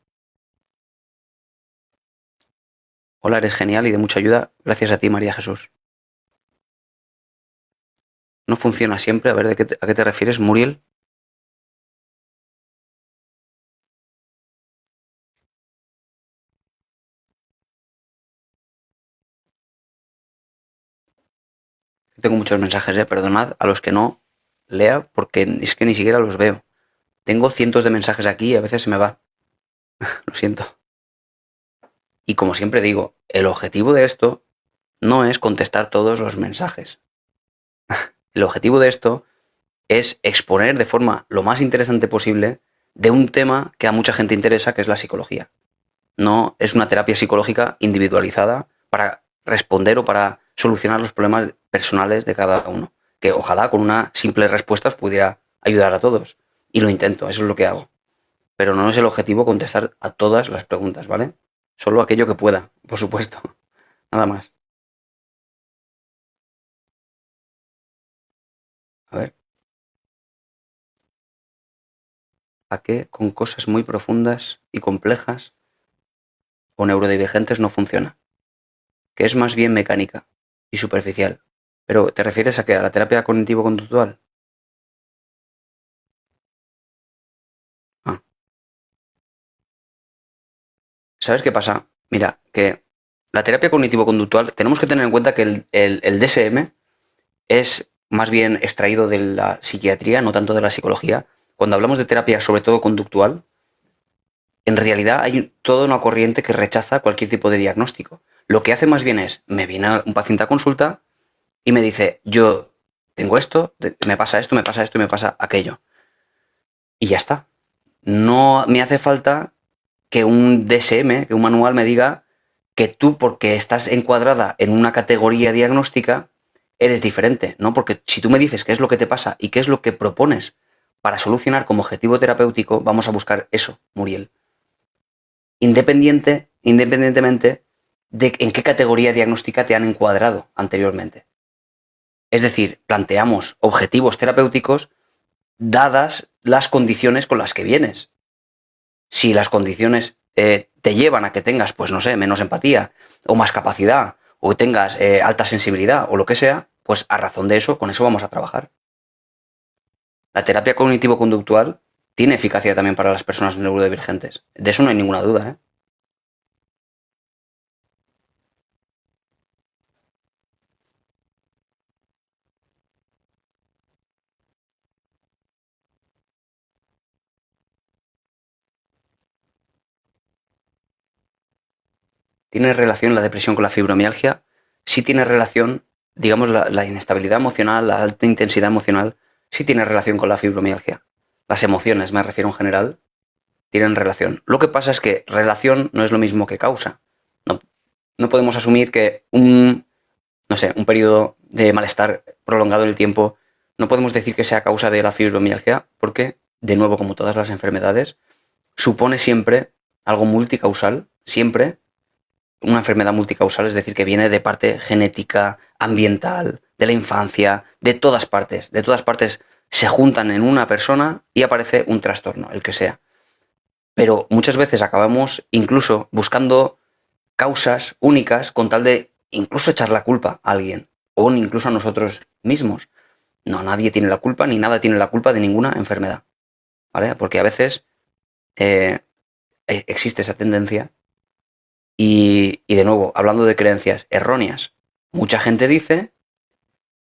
Hola, eres genial y de mucha ayuda. Gracias a ti, María Jesús. No funciona siempre. A ver, ¿a qué te refieres, Muriel? Tengo muchos mensajes, perdonad a los que no lea porque es que ni siquiera los veo. Tengo cientos de mensajes aquí y a veces se me va. Lo siento. Y como siempre digo, el objetivo de esto no es contestar todos los mensajes. El objetivo de esto es exponer de forma lo más interesante posible de un tema que a mucha gente interesa, que es la psicología. No es una terapia psicológica individualizada para responder o para solucionar los problemas personales de cada uno. Que ojalá con una simple respuesta os pudiera ayudar a todos. Y lo intento, eso es lo que hago. Pero no es el objetivo contestar a todas las preguntas, ¿vale? Solo aquello que pueda, por supuesto. Nada más. A ver, ¿a qué con cosas muy profundas y complejas o neurodivergentes no funciona? Que es más bien mecánica y superficial. Pero ¿te refieres a qué? ¿A la terapia cognitivo-conductual? Ah, ¿Sabes qué pasa? Mira, que la terapia cognitivo-conductual, tenemos que tener en cuenta que el DSM es más bien extraído de la psiquiatría, no tanto de la psicología. Cuando hablamos de terapia, sobre todo conductual, en realidad hay toda una corriente que rechaza cualquier tipo de diagnóstico. Lo que hace más bien es, me viene un paciente a consulta y me dice, yo tengo esto, me pasa esto, me pasa esto y me pasa aquello. Y ya está. No me hace falta que un DSM, que un manual me diga que tú, porque estás encuadrada en una categoría diagnóstica, eres diferente, ¿no? Porque si tú me dices qué es lo que te pasa y qué es lo que propones para solucionar como objetivo terapéutico, vamos a buscar eso, Muriel. Independientemente de en qué categoría diagnóstica te han encuadrado anteriormente. Es decir, planteamos objetivos terapéuticos dadas las condiciones con las que vienes. Si las condiciones te llevan a que tengas, pues no sé, menos empatía o más capacidad o tengas alta sensibilidad o lo que sea, pues a razón de eso, con eso vamos a trabajar. La terapia cognitivo-conductual tiene eficacia también para las personas neurodivergentes. De eso no hay ninguna duda, ¿eh? ¿Tiene relación la depresión con la fibromialgia? Sí tiene relación, digamos, la inestabilidad emocional, la alta intensidad emocional, sí tiene relación con la fibromialgia. Las emociones, me refiero en general, tienen relación. Lo que pasa es que relación no es lo mismo que causa. No, no podemos asumir que no sé, un periodo de malestar prolongado en el tiempo, no podemos decir que sea causa de la fibromialgia, porque, de nuevo, como todas las enfermedades, supone siempre algo multicausal, siempre una enfermedad multicausal, es decir, que viene de parte genética, ambiental, de la infancia, de todas partes se juntan en una persona y aparece un trastorno, el que sea. Pero muchas veces acabamos incluso buscando causas únicas con tal de incluso echar la culpa a alguien o incluso a nosotros mismos. No, nadie tiene la culpa ni nada tiene la culpa de ninguna enfermedad, ¿vale? Porque a veces eh, existe esa tendencia y de nuevo, hablando de creencias erróneas, mucha gente dice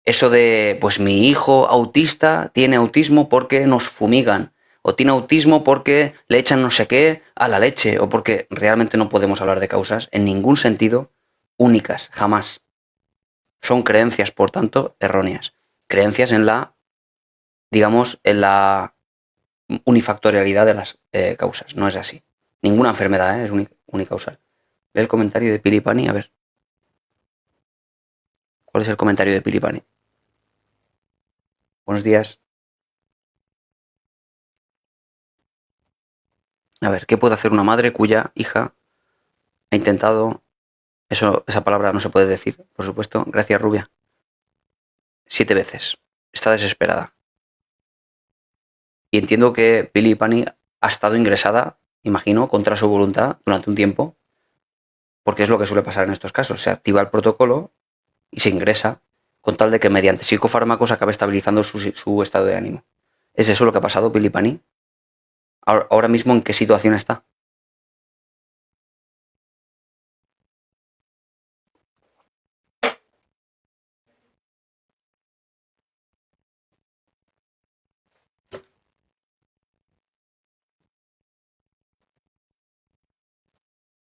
eso de, pues mi hijo autista tiene autismo porque nos fumigan, o tiene autismo porque le echan no sé qué a la leche, o porque realmente no podemos hablar de causas en ningún sentido únicas, jamás. Son creencias, por tanto, erróneas. Creencias en la, digamos, en la unifactorialidad de las causas. No es así. Ninguna enfermedad es unicausal. Ve el comentario de Pilipani, a ver. ¿Cuál es el comentario de Pilipani? Buenos días. A ver, ¿qué puede hacer una madre cuya hija ha intentado... esa palabra no se puede decir, por supuesto. Gracias, rubia. 7 veces. Está desesperada. Y entiendo que Pili Pani ha estado ingresada, imagino, contra su voluntad durante un tiempo, porque es lo que suele pasar en estos casos. Se activa el protocolo y se ingresa con tal de que mediante psicofármacos acabe estabilizando su estado de ánimo. ¿Es eso lo que ha pasado, Pili Pani? Ahora mismo, ¿en qué situación está?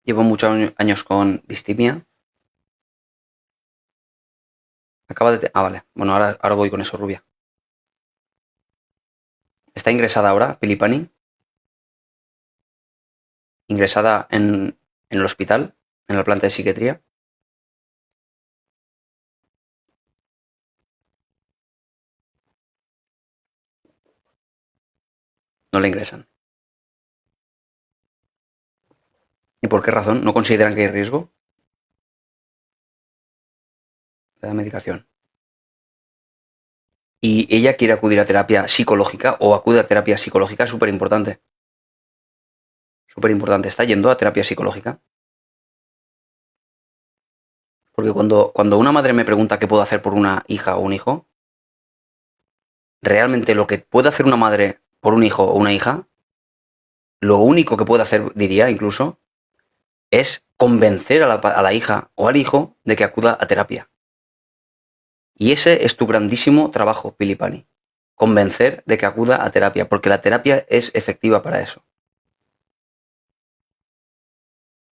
Llevo muchos años con distimia. Acaba de... vale. Bueno, ahora voy con eso, rubia. ¿Está ingresada ahora, Pilipani? ¿Ingresada en el hospital? ¿En la planta de psiquiatría? No la ingresan. ¿Y por qué razón? ¿No consideran que hay riesgo? Le da medicación. Y ella quiere acudir a terapia psicológica o acude a terapia psicológica, súper importante. Súper importante. ¿Está yendo a terapia psicológica? Porque cuando una madre me pregunta qué puedo hacer por una hija o un hijo, realmente lo que puede hacer una madre por un hijo o una hija, lo único que puede hacer, diría incluso, es convencer a la hija o al hijo de que acuda a terapia. Y ese es tu grandísimo trabajo, Pilipani. Convencer de que acuda a terapia, porque la terapia es efectiva para eso.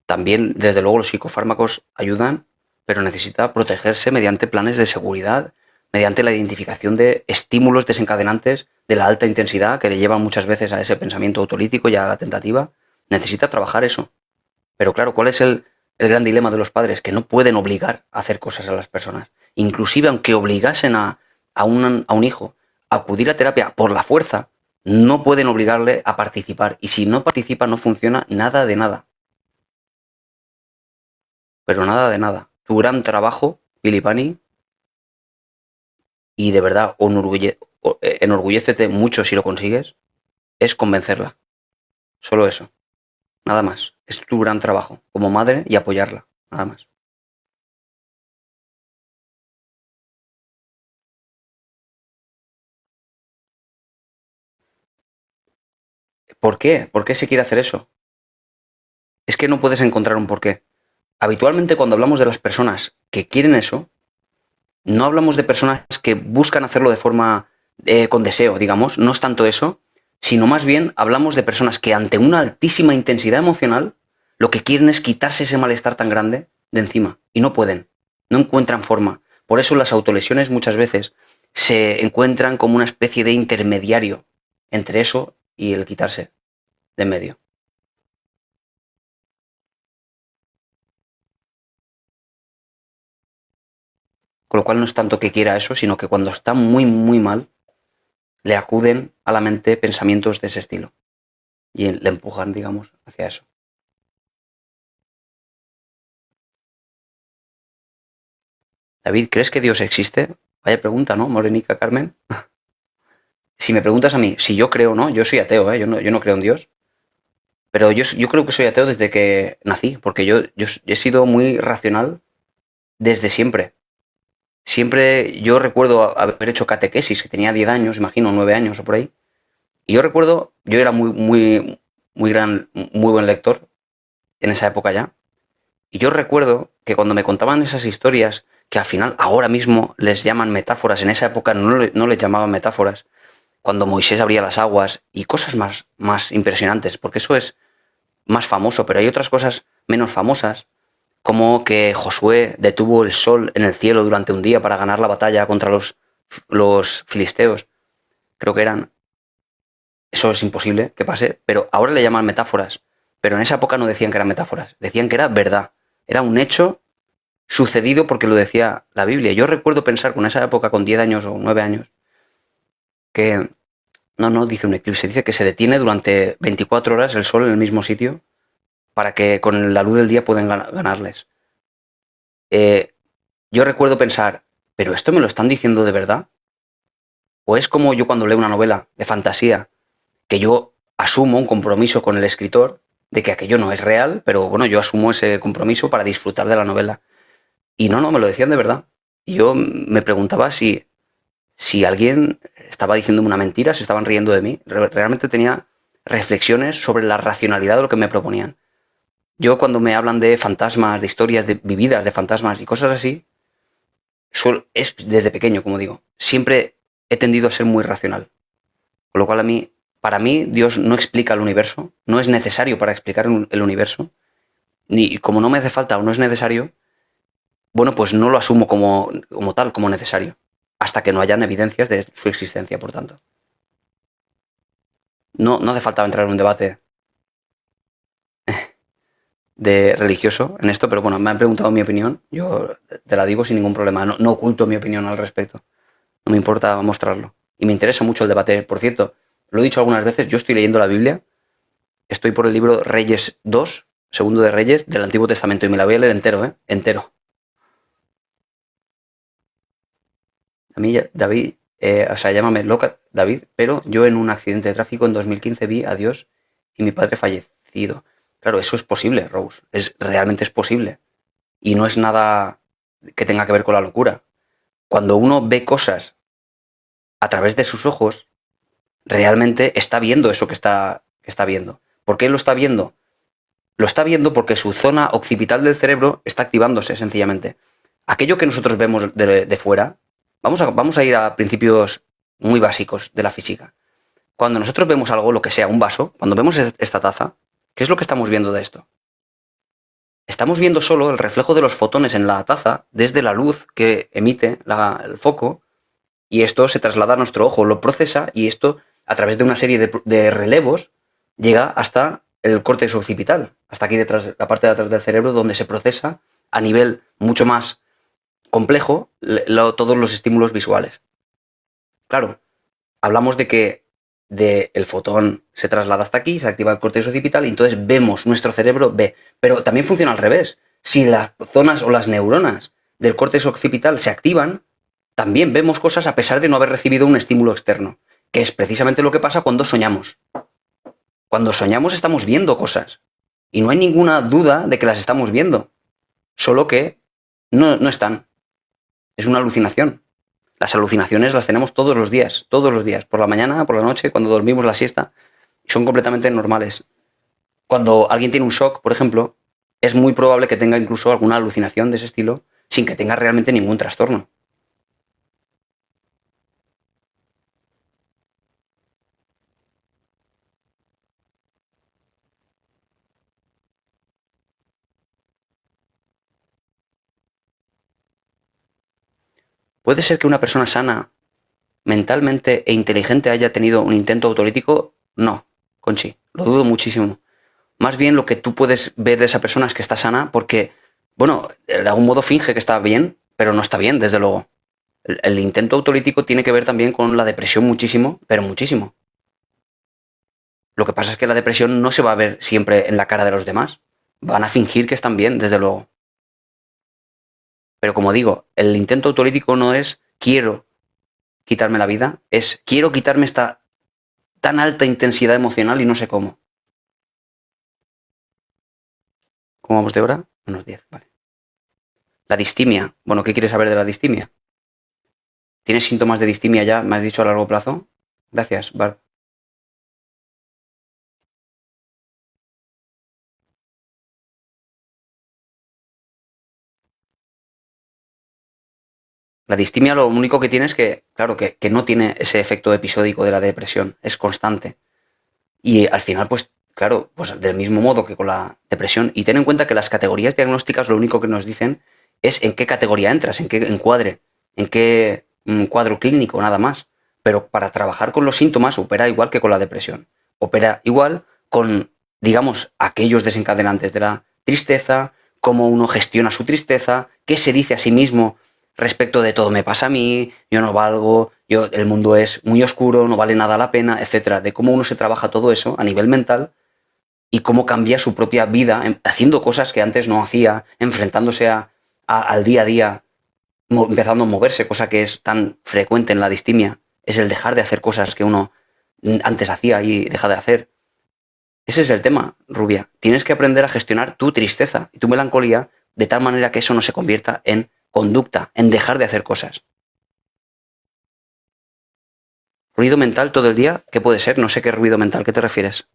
También, desde luego, los psicofármacos ayudan, pero necesita protegerse mediante planes de seguridad, mediante la identificación de estímulos desencadenantes de la alta intensidad que le llevan muchas veces a ese pensamiento autolítico y a la tentativa. Necesita trabajar eso. Pero claro, ¿cuál es el gran dilema de los padres? Que no pueden obligar a hacer cosas a las personas. Inclusive aunque obligasen a un hijo a acudir a terapia por la fuerza, no pueden obligarle a participar. Y si no participa, no funciona nada de nada. Pero nada de nada. Tu gran trabajo, Pilipani, y de verdad enorgullécete mucho si lo consigues, es convencerla. Solo eso. Nada más. Es tu gran trabajo como madre y apoyarla. Nada más. ¿Por qué? ¿Por qué se quiere hacer eso? Es que no puedes encontrar un porqué. Habitualmente cuando hablamos de las personas que quieren eso, no hablamos de personas que buscan hacerlo de forma con deseo, digamos. No es tanto eso, sino más bien hablamos de personas que ante una altísima intensidad emocional lo que quieren es quitarse ese malestar tan grande de encima y no pueden, no encuentran forma. Por eso las autolesiones muchas veces se encuentran como una especie de intermediario entre eso y el quitarse de en medio. Con lo cual no es tanto que quiera eso, sino que cuando está muy, muy mal, le acuden a la mente pensamientos de ese estilo y le empujan, digamos, hacia eso. David, ¿crees que Dios existe? Vaya pregunta, ¿no, Morenica Carmen? Si me preguntas a mí si yo creo o no, yo soy ateo, ¿eh? Yo no creo en Dios. Pero yo creo que soy ateo desde que nací, porque yo he sido muy racional desde siempre. Siempre yo recuerdo haber hecho catequesis, que tenía 10 años, imagino, 9 años o por ahí. Y yo recuerdo, yo era muy buen lector en esa época ya. Y yo recuerdo que cuando me contaban esas historias, que al final ahora mismo les llaman metáforas, en esa época no les llamaban metáforas, cuando Moisés abría las aguas y cosas más impresionantes, porque eso es más famoso, pero hay otras cosas menos famosas, como que Josué detuvo el sol en el cielo durante un día para ganar la batalla contra los filisteos. Creo que eran. Eso es imposible que pase, pero ahora le llaman metáforas. Pero en esa época no decían que eran metáforas, decían que era verdad. Era un hecho sucedido porque lo decía la Biblia. Yo recuerdo pensar con esa época, con 10 años o 9 años, que no dice un eclipse, dice que se detiene durante 24 horas el sol en el mismo sitio para que con la luz del día puedan ganarles. Yo recuerdo pensar, ¿pero esto me lo están diciendo de verdad? ¿O es como yo cuando leo una novela de fantasía, que yo asumo un compromiso con el escritor de que aquello no es real, pero bueno, yo asumo ese compromiso para disfrutar de la novela? Y no, me lo decían de verdad. Y yo me preguntaba si alguien estaba diciéndome una mentira, se estaban riendo de mí. Realmente tenía reflexiones sobre la racionalidad de lo que me proponían. Yo cuando me hablan de fantasmas, de historias vividas de fantasmas y cosas así, es desde pequeño, como digo. Siempre he tendido a ser muy racional. Con lo cual para mí, Dios no explica el universo, no es necesario para explicar el universo, ni como no me hace falta o no es necesario, bueno, pues no lo asumo como tal, como necesario, hasta que no hayan evidencias de su existencia, por tanto. No hace falta entrar en un debate de religioso en esto, pero bueno, me han preguntado mi opinión, yo te la digo sin ningún problema, no oculto mi opinión al respecto, no me importa mostrarlo. Y me interesa mucho el debate, por cierto, lo he dicho algunas veces, yo estoy leyendo la Biblia, estoy por el libro Reyes 2, segundo de Reyes, del Antiguo Testamento, y me la voy a leer entero, entero. A mí, David, llámame loca, David, pero yo en un accidente de tráfico en 2015 vi a Dios y mi padre fallecido. Claro, eso es posible, Rose, realmente es posible. Y no es nada que tenga que ver con la locura. Cuando uno ve cosas a través de sus ojos, realmente está viendo eso que está viendo. ¿Por qué lo está viendo? lo está viendo porque su zona occipital del cerebro está activándose, sencillamente. Aquello que nosotros vemos de fuera, vamos a ir a principios muy básicos de la física. Cuando nosotros vemos algo, lo que sea, un vaso, cuando vemos esta taza, ¿qué es lo que estamos viendo de esto? Estamos viendo solo el reflejo de los fotones en la taza desde la luz que emite el foco, y esto se traslada a nuestro ojo, lo procesa, y esto, a través de una serie de relevos, llega hasta el córtex occipital, hasta aquí detrás, la parte de atrás del cerebro, donde se procesa a nivel mucho más complejo todos los estímulos visuales. Claro, hablamos de que el fotón se traslada hasta aquí, se activa el córtex occipital y entonces vemos, nuestro cerebro ve. Pero también funciona al revés. Si las zonas o las neuronas del córtex occipital se activan, también vemos cosas a pesar de no haber recibido un estímulo externo, que es precisamente lo que pasa cuando soñamos. Cuando soñamos estamos viendo cosas y no hay ninguna duda de que las estamos viendo, solo que no están. Es una alucinación. Las alucinaciones las tenemos todos los días, por la mañana, por la noche, cuando dormimos la siesta, y son completamente normales. Cuando alguien tiene un shock, por ejemplo, es muy probable que tenga incluso alguna alucinación de ese estilo sin que tenga realmente ningún trastorno. ¿Puede ser que una persona sana, mentalmente e inteligente haya tenido un intento autolítico? No, Conchi, lo dudo muchísimo. Más bien lo que tú puedes ver de esa persona es que está sana porque, bueno, de algún modo finge que está bien, pero no está bien, desde luego. El intento autolítico tiene que ver también con la depresión muchísimo, pero muchísimo. Lo que pasa es que la depresión no se va a ver siempre en la cara de los demás. Van a fingir que están bien, desde luego. Pero como digo, el intento autolítico no es quiero quitarme la vida, es quiero quitarme esta tan alta intensidad emocional y no sé cómo. ¿Cómo vamos de hora? Unos 10, vale. La distimia. Bueno, ¿qué quieres saber de la distimia? ¿Tienes síntomas de distimia ya? ¿Me has dicho a largo plazo? Gracias, Barb. La distimia lo único que tiene es que, claro, que no tiene ese efecto episódico de la depresión, es constante. Y al final, pues, claro, pues del mismo modo que con la depresión, y ten en cuenta que las categorías diagnósticas lo único que nos dicen es en qué categoría entras, en qué encuadre, en qué cuadro clínico, nada más. Pero para trabajar con los síntomas opera igual que con la depresión. Opera igual con, digamos, aquellos desencadenantes de la tristeza, cómo uno gestiona su tristeza, qué se dice a sí mismo respecto de todo me pasa a mí, yo no valgo, el mundo es muy oscuro, no vale nada la pena, etcétera, de cómo uno se trabaja todo eso a nivel mental y cómo cambia su propia vida haciendo cosas que antes no hacía, enfrentándose al día a día, empezando a moverse, cosa que es tan frecuente en la distimia, es el dejar de hacer cosas que uno antes hacía y deja de hacer. Ese es el tema, Rubia. Tienes que aprender a gestionar tu tristeza y tu melancolía de tal manera que eso no se convierta en conducta, en dejar de hacer cosas. ¿Ruido mental todo el día? ¿Qué puede ser? No sé qué ruido mental, ¿qué te refieres?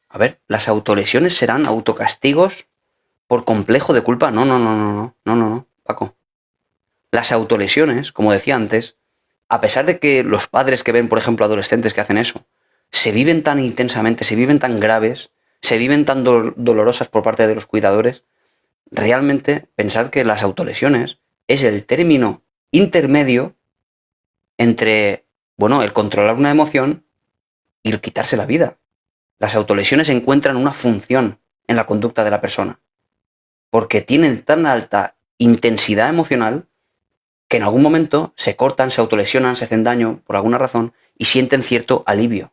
A ver, ¿las autolesiones serán autocastigos por complejo de culpa? No, no, no, no, no, no, no, no, Paco. Las autolesiones, como decía antes, a pesar de que los padres que ven, por ejemplo, adolescentes que hacen eso, se viven tan intensamente, se viven tan graves, se viven tan dolorosas por parte de los cuidadores, realmente pensad que las autolesiones es el término intermedio entre, bueno, el controlar una emoción y el quitarse la vida. Las autolesiones encuentran una función en la conducta de la persona, porque tienen tan alta intensidad emocional que en algún momento se cortan, se autolesionan, se hacen daño por alguna razón y sienten cierto alivio.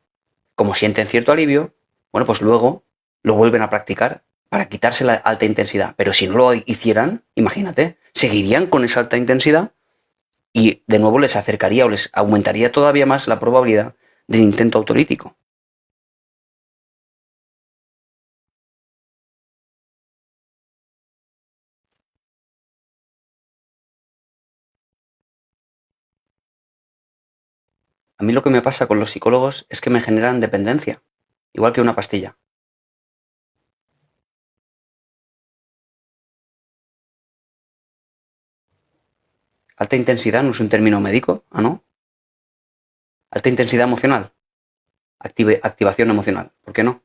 Como sienten cierto alivio, bueno, pues luego lo vuelven a practicar para quitarse la alta intensidad. Pero si no lo hicieran, imagínate, seguirían con esa alta intensidad y de nuevo les acercaría o les aumentaría todavía más la probabilidad del intento autolítico. A mí lo que me pasa con los psicólogos es que me generan dependencia. igual que una pastilla. Alta intensidad no es un término médico, ¿ah, no? Alta intensidad emocional, activación emocional, ¿por qué no?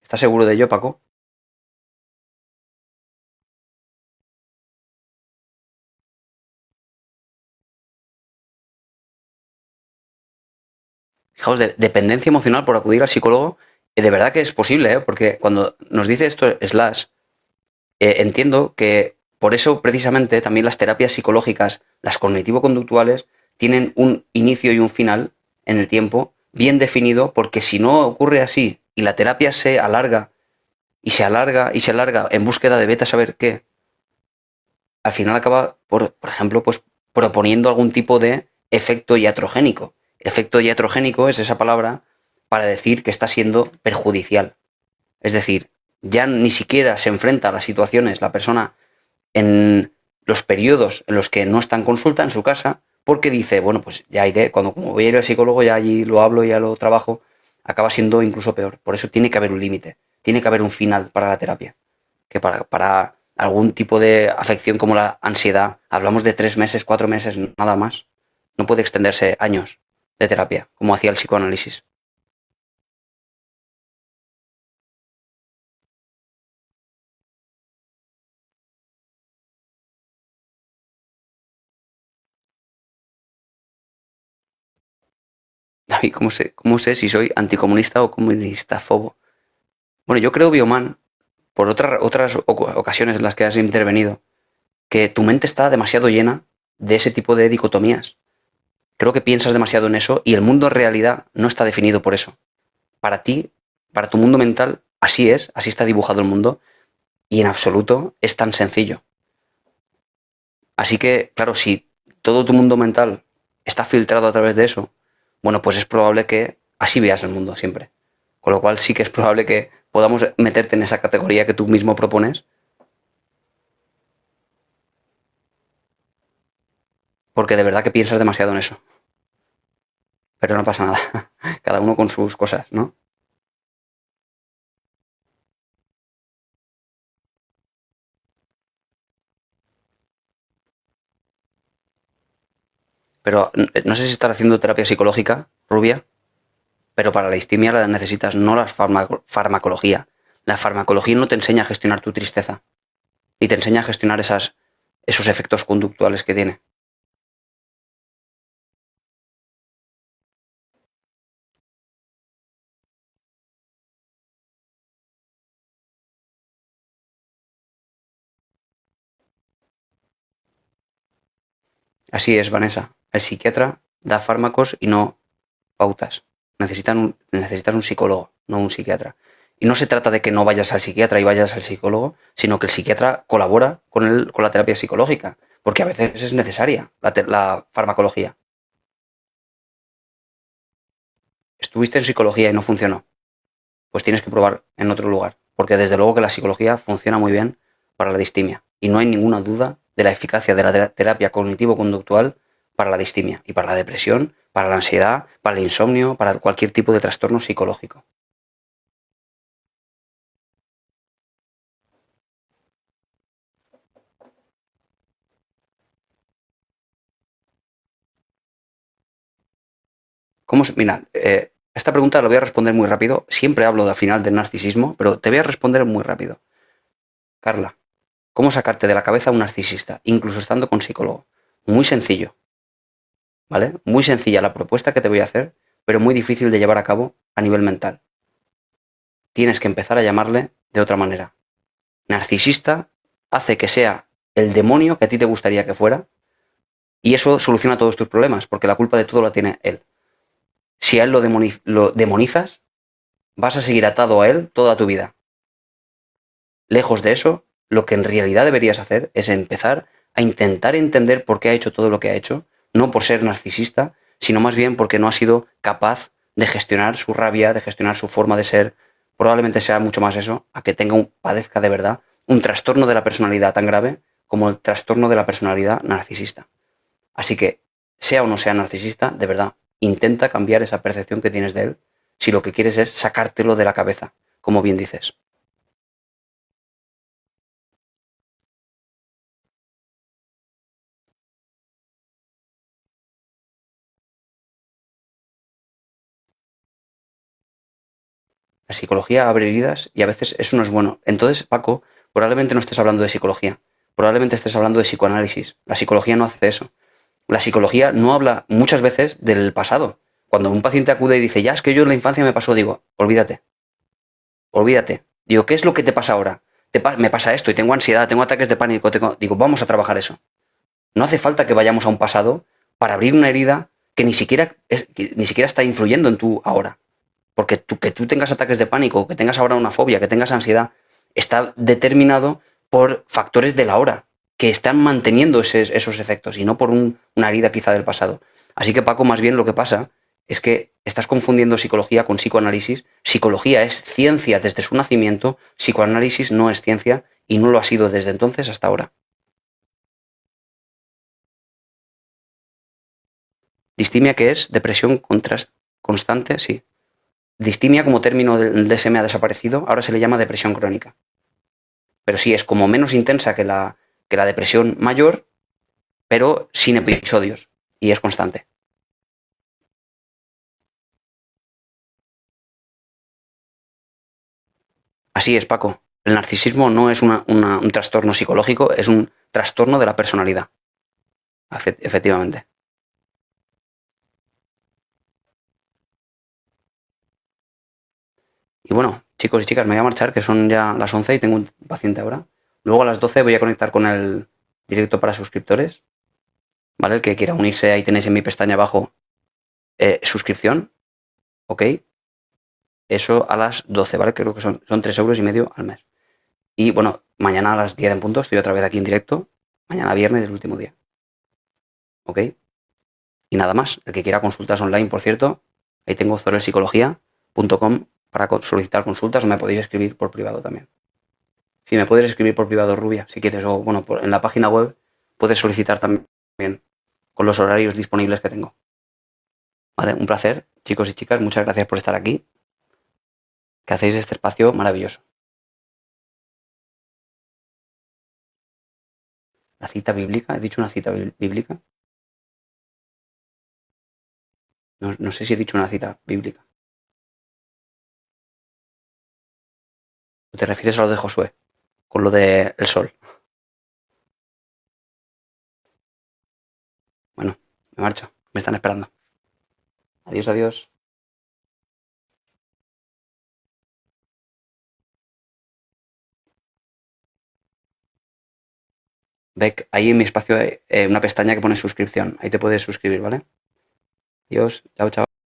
¿Estás seguro de ello, Paco? Fijaos, dependencia emocional por acudir al psicólogo, de verdad que es posible, ¿eh? Porque cuando nos dice esto Slash, entiendo que por eso precisamente también las terapias psicológicas, las cognitivo-conductuales, tienen un inicio y un final en el tiempo bien definido, porque si no ocurre así y la terapia se alarga y se alarga y se alarga en búsqueda de vete a saber qué, al final acaba, por ejemplo, pues proponiendo algún tipo de efecto iatrogénico. Efecto iatrogénico es esa palabra para decir que está siendo perjudicial. Es decir, ya ni siquiera se enfrenta a las situaciones la persona en los periodos en los que no está en consulta en su casa, porque dice, bueno, pues ya iré, cuando como voy a ir al psicólogo, ya allí lo hablo, ya lo trabajo, acaba siendo incluso peor. Por eso tiene que haber un límite, tiene que haber un final para la terapia. Que para algún tipo de afección como la ansiedad, hablamos de 3 meses, 4 meses, nada más. No puede extenderse años de terapia, como hacía el psicoanálisis. David, ¿cómo sé si soy anticomunista o comunista fobo? Bueno, yo creo, Bioman, por otras ocasiones en las que has intervenido, que tu mente está demasiado llena de ese tipo de dicotomías. Creo que piensas demasiado en eso y el mundo en realidad no está definido por eso. Para ti, para tu mundo mental, así es, así está dibujado el mundo y en absoluto es tan sencillo. Así que, claro, si todo tu mundo mental está filtrado a través de eso, bueno, pues es probable que así veas el mundo siempre. Con lo cual sí que es probable que podamos meterte en esa categoría que tú mismo propones, porque de verdad que piensas demasiado en eso. Pero no pasa nada. Cada uno con sus cosas, ¿no? Pero no sé si estar haciendo terapia psicológica, rubia, pero para la distimia la necesitas, no la farmacología. La farmacología no te enseña a gestionar tu tristeza, ni te enseña a gestionar esos efectos conductuales que tiene. Así es, Vanessa. El psiquiatra da fármacos y no pautas. Necesitas un psicólogo, no un psiquiatra. Y no se trata de que no vayas al psiquiatra y vayas al psicólogo, sino que el psiquiatra colabora con la terapia psicológica, porque a veces es necesaria la farmacología. Estuviste en psicología y no funcionó, pues tienes que probar en otro lugar, porque desde luego que la psicología funciona muy bien para la distimia y no hay ninguna duda de la eficacia de la terapia cognitivo-conductual para la distimia y para la depresión, para la ansiedad, para el insomnio, para cualquier tipo de trastorno psicológico. Mira, esta pregunta la voy a responder muy rápido. Siempre hablo al final del narcisismo, pero te voy a responder muy rápido. Carla, ¿cómo sacarte de la cabeza a un narcisista, incluso estando con psicólogo? Muy sencillo, ¿vale? Muy sencilla la propuesta que te voy a hacer, pero muy difícil de llevar a cabo a nivel mental. Tienes que empezar a llamarle de otra manera. Narcisista hace que sea el demonio que a ti te gustaría que fuera y eso soluciona todos tus problemas, porque la culpa de todo la tiene él. Si a él lo demonizas, vas a seguir atado a él toda tu vida. Lejos de eso, lo que en realidad deberías hacer es empezar a intentar entender por qué ha hecho todo lo que ha hecho, no por ser narcisista, sino más bien porque no ha sido capaz de gestionar su rabia, de gestionar su forma de ser. Probablemente sea mucho más eso, a que padezca de verdad un trastorno de la personalidad tan grave como el trastorno de la personalidad narcisista. Así que, sea o no sea narcisista, de verdad, intenta cambiar esa percepción que tienes de él si lo que quieres es sacártelo de la cabeza, como bien dices. La psicología abre heridas y a veces eso no es bueno. Entonces, Paco, probablemente no estés hablando de psicología, probablemente estés hablando de psicoanálisis. La psicología no hace eso. La psicología no habla muchas veces del pasado. Cuando un paciente acude y dice, ya, es que yo en la infancia me pasó, digo, olvídate, olvídate. Digo, ¿qué es lo que te pasa ahora? Me pasa esto y tengo ansiedad, tengo ataques de pánico, digo, vamos a trabajar eso. No hace falta que vayamos a un pasado para abrir una herida que ni siquiera está influyendo en tu ahora. Porque que tú tengas ataques de pánico, que tengas ahora una fobia, que tengas ansiedad, está determinado por factores de la hora, que están manteniendo esos efectos y no por una herida quizá del pasado. Así que, Paco, más bien lo que pasa es que estás confundiendo psicología con psicoanálisis. Psicología es ciencia desde su nacimiento, psicoanálisis no es ciencia y no lo ha sido desde entonces hasta ahora. Distimia, ¿qué es? Depresión constante, sí. Distimia como término del DSM ha desaparecido, ahora se le llama depresión crónica. Pero sí, es como menos intensa que la depresión mayor, pero sin episodios y es constante. Así es, Paco. El narcisismo no es un trastorno psicológico, es un trastorno de la personalidad. Efectivamente. Y bueno, chicos y chicas, me voy a marchar, que son ya las 11 y tengo un paciente ahora. Luego a las 12 voy a conectar con el directo para suscriptores. ¿Vale? El que quiera unirse, ahí tenéis en mi pestaña abajo suscripción. ¿Ok? Eso a las 12, ¿vale? Creo que son 3,5 € al mes. Y bueno, mañana a las 10 en punto estoy otra vez aquí en directo. Mañana viernes es el último día. ¿Ok? Y nada más. El que quiera consultas online, por cierto, ahí tengo zorelpsicología.com para solicitar consultas o me podéis escribir por privado también. Sí, me puedes escribir por privado, Rubia, si quieres. O bueno, en la página web puedes solicitar también con los horarios disponibles que tengo. ¿Vale? Un placer, chicos y chicas. Muchas gracias por estar aquí. Que hacéis este espacio maravilloso. La cita bíblica, he dicho una cita bíblica. No sé si he dicho una cita bíblica. ¿O te refieres a lo de Josué? Con lo del sol. Bueno, me marcho. Me están esperando. Adiós, adiós. Ve, ahí en mi espacio hay una pestaña que pone suscripción. Ahí te puedes suscribir, ¿vale? Adiós. Chao, chao.